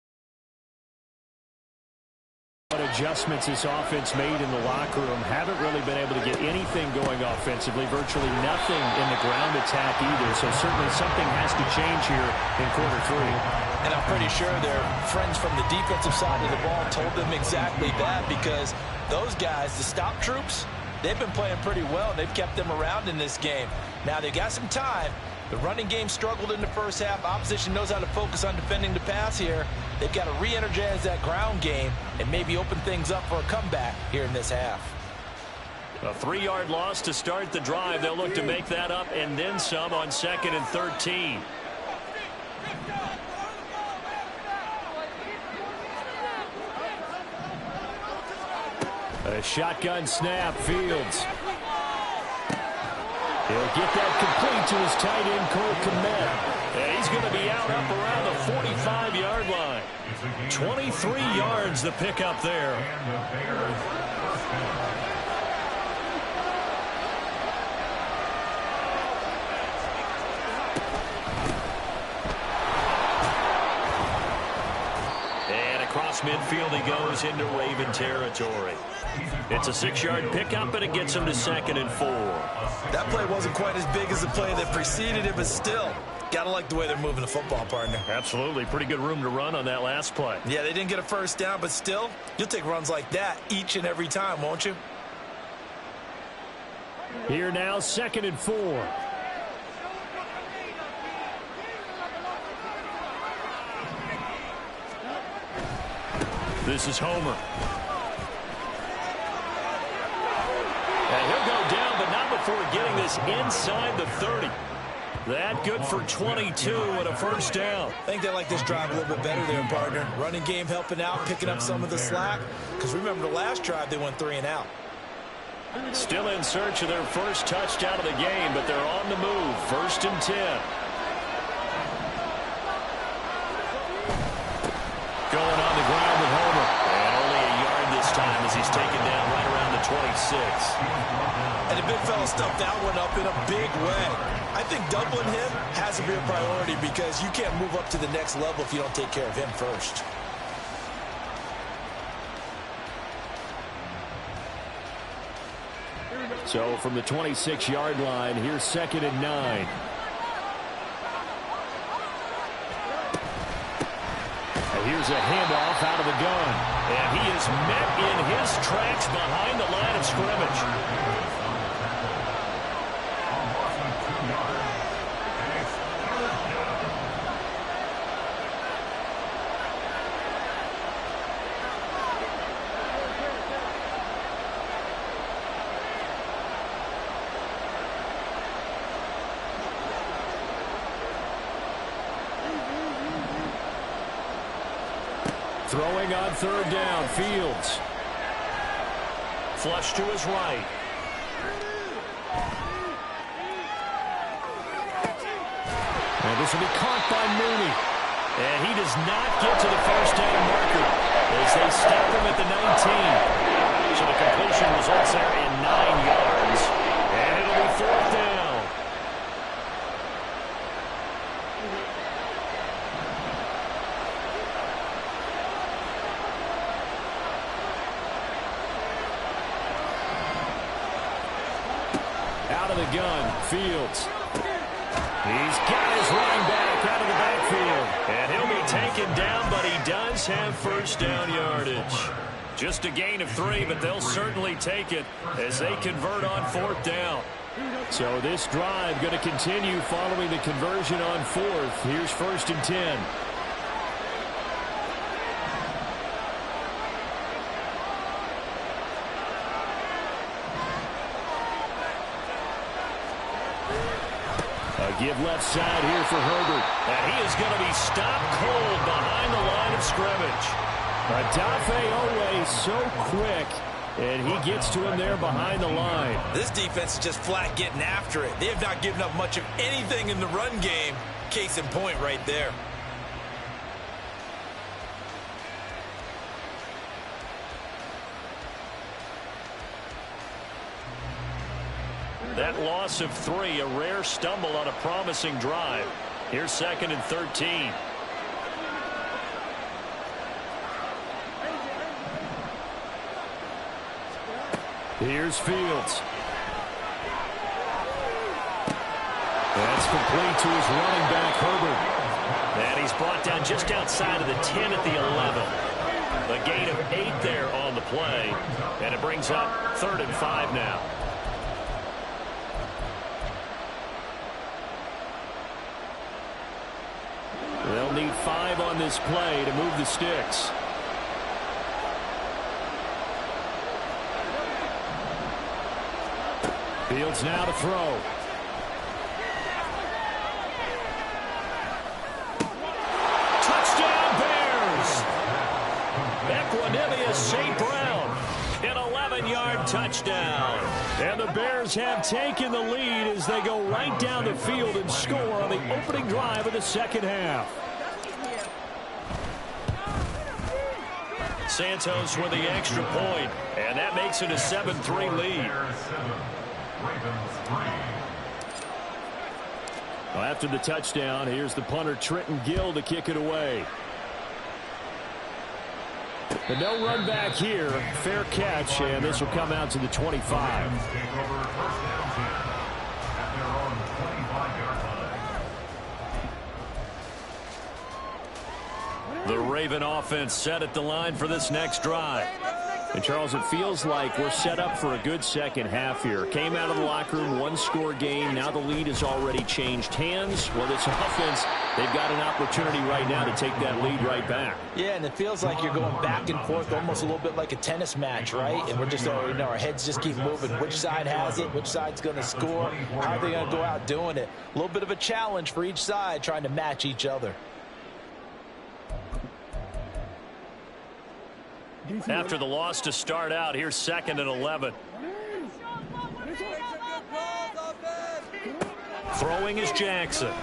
S4: Adjustments this offense made in the locker room. Haven't really been able to get anything going offensively. Virtually nothing in the ground attack either. So certainly something has to change here in quarter 3.
S5: And I'm pretty sure their friends from the defensive side of the ball told them exactly that, because those guys, the stop troops, they've been playing pretty well. They've kept them around in this game. Now they've got some time. The running game struggled in the first half. Opposition knows how to focus on defending the pass here. They've got to re-energize that ground game and maybe open things up for a comeback here in this half.
S4: A 3-yard loss to start the drive. They'll look to make that up and then some on 2nd and 13. A shotgun snap. Fields. He'll get that complete to his tight end, Cole Kmet. And he's going to be out up around the 45-yard line. 23 yards the pickup there. And across midfield he goes into Raven territory. It's a 6-yard pickup, and it gets him to 2nd and 4.
S5: That play wasn't quite as big as the play that preceded it, but still, gotta like the way they're moving the football, partner.
S4: Absolutely. Pretty good room to run on that last play.
S5: Yeah, they didn't get a first down, but still, you'll take runs like that each and every time, won't you?
S4: Here now, 2nd and 4. This is Homer. And he'll go down, but not before getting this inside the 30. That good for 22 and a first down.
S5: I think they like this drive a little bit better there, partner. Running game helping out, picking up some of the slack. Because remember, the last drive, they went 3 and out.
S4: Still in search of their first touchdown of the game, but they're on the move. 1st and 10. Going on the ground with Homer. And only a yard this time as he's taken down right around the 26.
S5: And the big fella stuffed that one up in a big way. I think doubling him has to be a priority, because you can't move up to the next level if you don't take care of him first.
S4: So from the 26-yard line, here's 2nd and 9. And here's a handoff out of the gun. And he is met in his tracks behind the line of scrimmage. Throwing on 3rd down, Fields. Flush to his right. And this will be caught by Mooney. And he does not get to the first down marker as they stop him at the 19. So the completion results there in 9 yards. And it'll be 4th down. Out of the gun, Fields. He's got his running back out of the backfield. And he'll be taken down, but he does have first down yardage. Just a gain of 3, but they'll certainly take it as they convert on 4th down. So this drive going to continue following the conversion on 4th. Here's 1st and 10. A A give left side here for Herbert. And he is going to be stopped cold behind the line of scrimmage. Adafe Owe so quick, and he gets to him there behind the line.
S5: This defense is just flat getting after it. They have not given up much of anything in the run game. Case in point right there.
S4: That loss of 3, a rare stumble on a promising drive. Here's 2nd and 13. Here's Fields. That's complete to his running back, Herbert. And he's brought down just outside of the 10 at the 11. A gain of 8 there on the play. And it brings up 3rd and 5 now. They'll need 5 on this play to move the sticks. Fields now to throw. Touchdown Bears! Equanimous St. Brown. An 11-yard touchdown. And the Bears have taken the lead as they go right down the field and score on the opening drive of the second half. Santos with the extra point, and that makes it a 7-3 lead. Well, after the touchdown, here's the punter Trenton Gill to kick it away. But no run back here. Fair catch, and this will come out to the 25. The Raven offense set at the line for this next drive. And, Charles, it feels like we're set up for a good second half here. Came out of the locker room, one-score game. Now the lead has already changed hands. Well, this offense, they've got an opportunity right now to take that lead right back.
S10: Yeah, and it feels like you're going back and forth almost a little bit like a tennis match, right? And we're just, our heads just keep moving. Which side has it? Which side's going to score? How are they going to go out doing it? A little bit of a challenge for each side trying to match each other.
S4: After the loss to start out, here's 2nd and 11. Throwing is Jackson.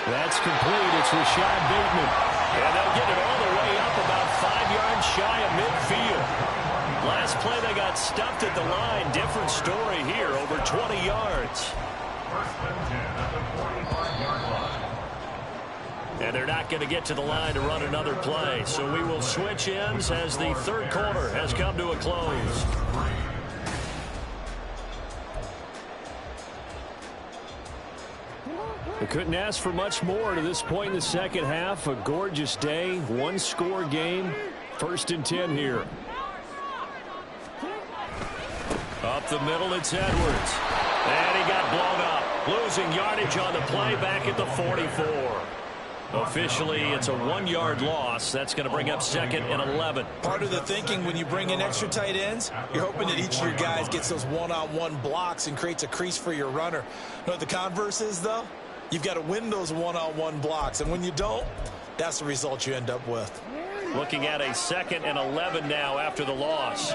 S4: That's complete. It's Rashad Bateman. And they'll get it all the way up about 5 yards shy of midfield. Last play they got stuffed at the line. Different story here, over 20 yards. And they're not going to get to the line to run another play. So we will switch ends as the third quarter has come to a close. They couldn't ask for much more to this point in the second half. A gorgeous day, one-score game. 1st and 10 here. Up the middle, it's Edwards. And he got blown up. Losing yardage on the play back at the 44. Officially, it's a 1-yard loss. That's going to bring up 2nd and 11.
S5: Part of the thinking when you bring in extra tight ends, you're hoping that each of your guys gets those one-on-one blocks and creates a crease for your runner. You know what the converse is, though? You've got to win those one-on-one blocks. And when you don't, that's the result you end up with.
S4: Looking at a 2nd and 11 now after the loss.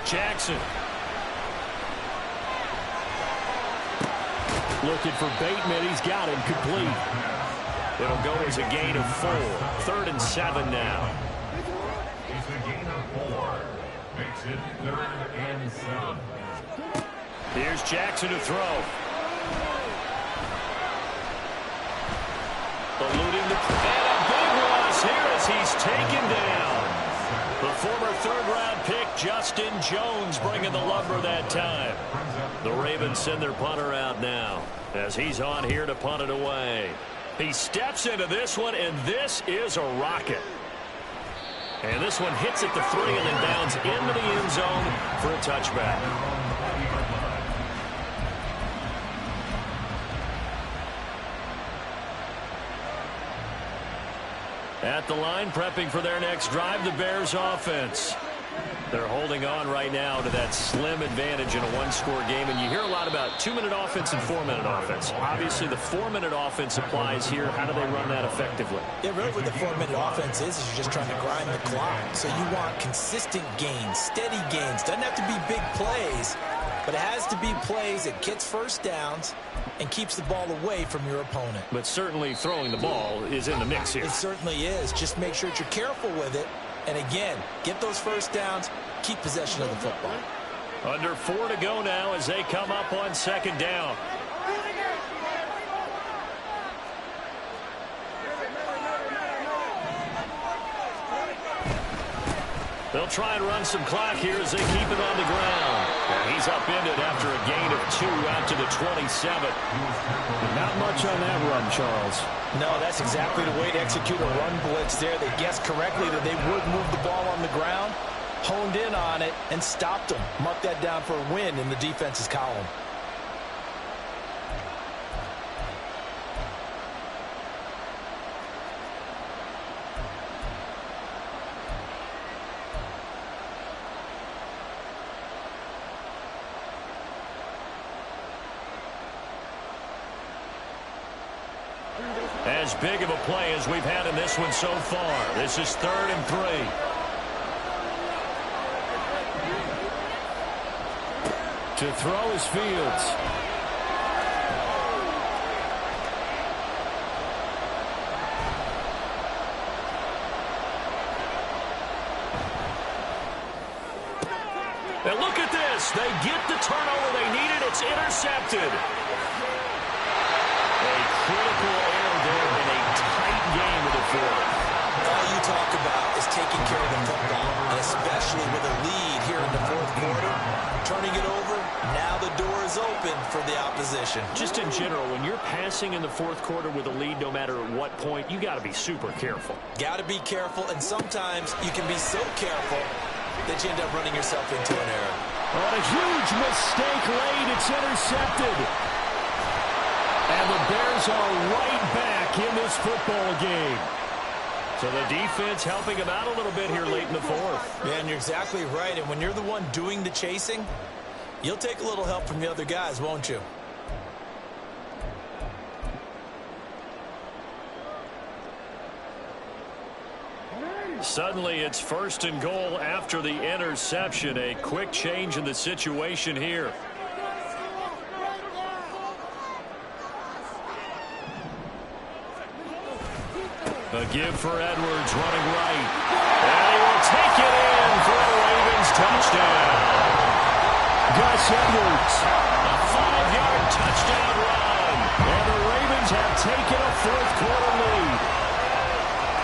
S4: Jackson. Looking for Bateman. He's got him complete. It'll go as a gain of 4. 3rd and 7 now.
S6: It's a gain of 4. Makes it 3rd and 7.
S4: Here's Jackson to throw. Eluding the... And a big loss here as he's taken down. The former 3rd-round pick, Justin Jones, bringing the lumber that time. The Ravens send their punter out now as he's on here to punt it away. He steps into this one, and this is a rocket. And this one hits at the 3 and then bounds into the end zone for a touchback. At the line, prepping for their next drive, the Bears offense. They're holding on right now to that slim advantage in a one-score game, and you hear a lot about 2-minute offense and 4-minute offense. Obviously, the 4-minute offense applies here. How do they run that effectively?
S10: Yeah, really what the 4-minute offense is you're just trying to grind the clock. So you want consistent gains, steady gains. Doesn't have to be big plays, but it has to be plays that gets first downs and keeps the ball away from your opponent.
S4: But certainly throwing the ball is in the mix here.
S10: It certainly is. Just make sure that you're careful with it. And again, get those first downs, keep possession of the football.
S4: Under 4 to go now as they come up on second down. They'll try and run some clock here as they keep it on the ground. And he's upended after a gain of 2 out to the 27.
S11: Not much on that run, Charles.
S10: No, that's exactly the way to execute a run blitz there. They guessed correctly that they would move the ball on the ground, honed in on it, and stopped them. Mark that down for a win in the defense's column.
S4: As big of a play as we've had in this one so far. This is 3rd and 3.
S11: To throw is Fields.
S4: And look at this. They get the turnover they needed. It's intercepted. A critical error there in a tight game with a 4th.
S10: All you talk about is taking care of the football, and especially with a lead here in the 4th quarter. Turning it over, now the door is open for the opposition.
S4: Just in general, when you're passing in the 4th quarter with a lead, no matter at what point, you got to be super careful.
S10: Got to be careful, and sometimes you can be so careful that you end up running yourself into an error.
S11: Oh, a huge mistake late. It's intercepted.
S4: And the Bears are right back in this football game. So the defense helping them out a little bit here late in the 4th.
S10: Yeah, and you're exactly right. And when you're the one doing the chasing, you'll take a little help from the other guys, won't you?
S4: Suddenly it's 1st and goal after the interception. A quick change in the situation here. A give for Edwards running right. And he will take it in for a Ravens touchdown.
S11: Gus Edwards.
S4: A 5-yard touchdown run. And the Ravens have taken a 4th quarter lead.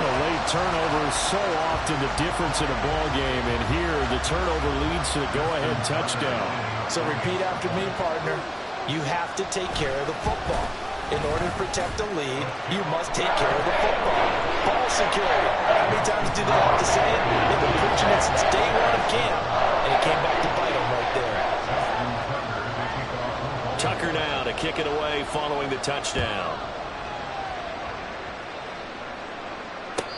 S11: A late turnover is so often the difference in a ball game, and here the turnover leads to the go-ahead touchdown.
S10: So repeat after me, partner. You have to take care of the football. In order to protect the lead, you must take care of the football. Ball security. How many times do they have to say it? They've been preaching it since day 1 of camp, and it came back to bite them right there.
S4: Tucker now to kick it away following the touchdown.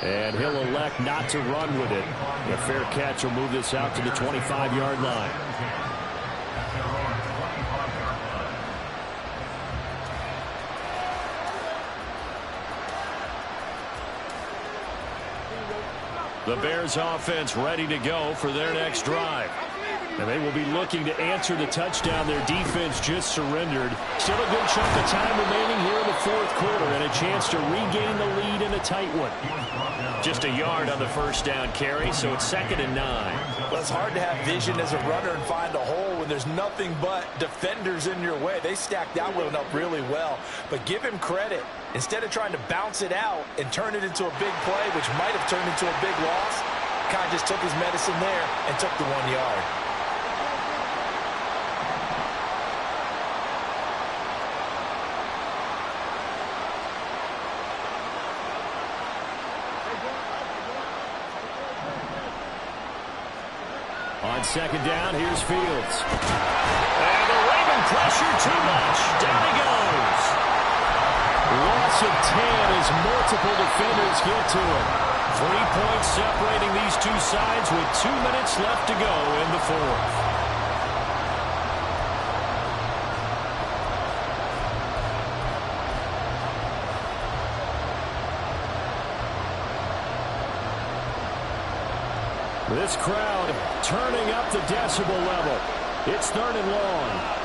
S11: And he'll elect not to run with it. A fair catch will move this out to the 25-yard line.
S4: The Bears offense ready to go for their next drive. And they will be looking to answer the touchdown their defense just surrendered. Still a good chunk of time remaining here in the 4th quarter and a chance to regain the lead in a tight one. Just a yard on the first down carry, so it's 2nd and 9.
S10: Well, it's hard to have vision as a runner and find a hole when there's nothing but defenders in your way. They stacked that one up really well. But give him credit. Instead of trying to bounce it out and turn it into a big play, which might have turned into a big loss, kind of just took his medicine there and took the 1 yard.
S4: On 2nd down, here's Fields. And the Raven pressure too much. Down he goes.
S11: Loss of 10 as multiple defenders get to him.
S4: 3 points separating these two sides with 2 minutes left to go in the fourth. This crowd turning up the decibel level. It's 3rd and long.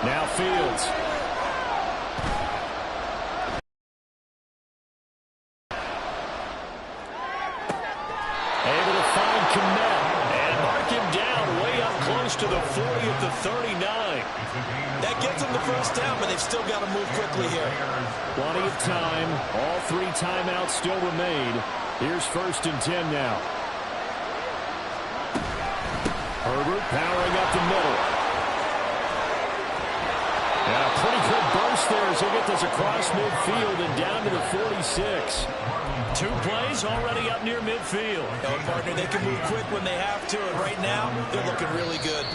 S4: Now Fields. Able to find Kmet and mark him down way up close to the 40 at the 39.
S5: That gets them the first down, but they've still got to move quickly here.
S4: Plenty of time. All 3 timeouts still remain. Here's 1st and 10 now. Herbert powering up the middle. Yeah, pretty good burst there as he'll get this across midfield and down to the 46. 2 plays already up near midfield.
S5: Partner, they can move quick when they have to, and right now they're looking really good.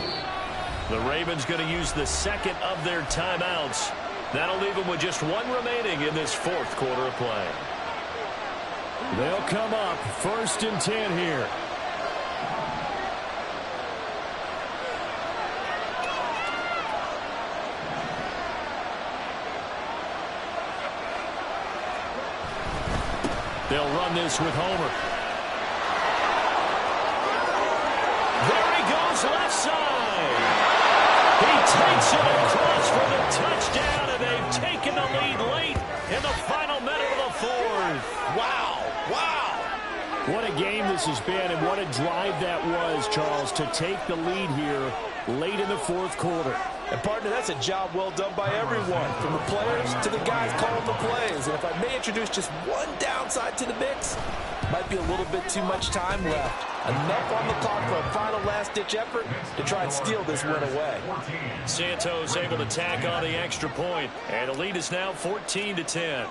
S4: The Ravens going to use the 2nd of their timeouts. That'll leave them with just 1 remaining in this 4th quarter of play. They'll come up 1st and 10 here. They'll run this with Homer. There he goes, left side. He takes it across for the touchdown, and they've taken the lead late in the final minute of the 4th.
S5: Wow, wow.
S4: What a game this has been, and what a drive that was, Charles, to take the lead here late in the 4th quarter.
S10: And, partner, that's a job well done by everyone, from the players to the guys calling the plays. And if I may introduce just one downside to the mix, might be a little bit too much time left. Enough on the clock for a final last-ditch effort to try and steal this win away.
S4: Santos able to tack on the extra point, and the lead is now 14-10.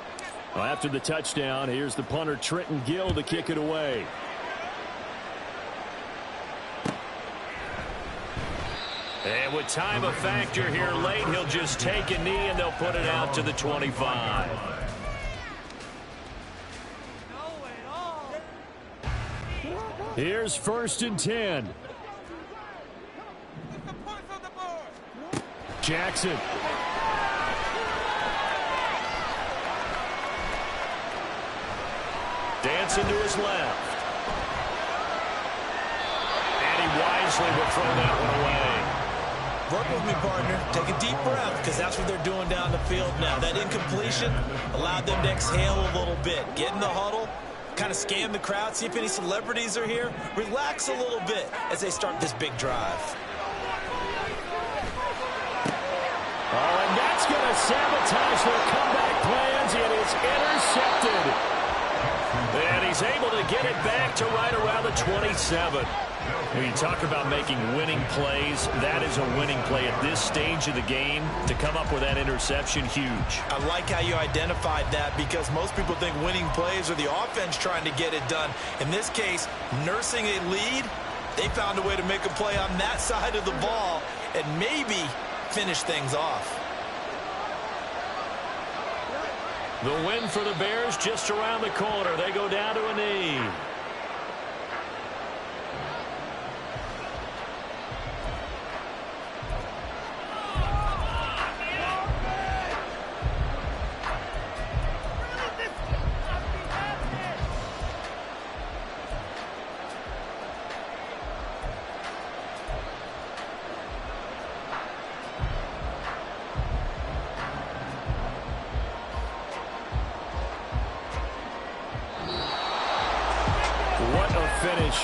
S4: Well, after the touchdown, here's the punter Trenton Gill to kick it away. And with time a factor here late, he'll just take a knee and they'll put it out to the 25. Here's 1st and 10. Jackson. Dancing to his left. And he wisely will throw that one away.
S5: Work with me, partner. Take a deep breath, because that's what they're doing down the field now. That incompletion allowed them to exhale a little bit. Get in the huddle, kind of scan the crowd, see if any celebrities are here. Relax a little bit as they start this big drive.
S4: Oh, and that's going to sabotage their comeback plans. It is intercepted. And he's able to get it back to right around the 27. When you talk about making winning plays, that is a winning play at this stage of the game. To come up with that interception, huge.
S5: I like how you identified that, because most people think winning plays are the offense trying to get it done. In this case, nursing a lead, they found a way to make a play on that side of the ball and maybe finish things off.
S4: The win for the Bears just around the corner. They go down to a knee.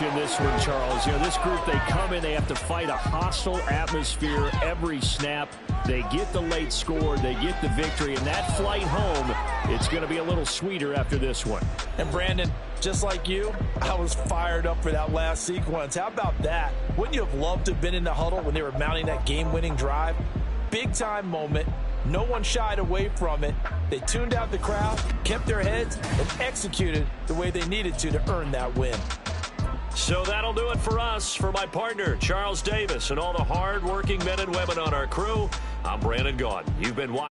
S4: In this one, Charles. You know, this group, they come in, they have to fight a hostile atmosphere every snap. They get the late score, they get the victory, and that flight home, it's going to be a little sweeter after this one.
S10: And Brandon, just like you, I was fired up for that last sequence. How about that? Wouldn't you have loved to have been in the huddle when they were mounting that game-winning drive? Big-time moment. No one shied away from it. They tuned out the crowd, kept their heads, and executed the way they needed to earn that win.
S4: So that'll do it for us. For my partner, Charles Davis, and all the hard-working men and women on our crew, I'm Brandon Gaudin. You've been watching.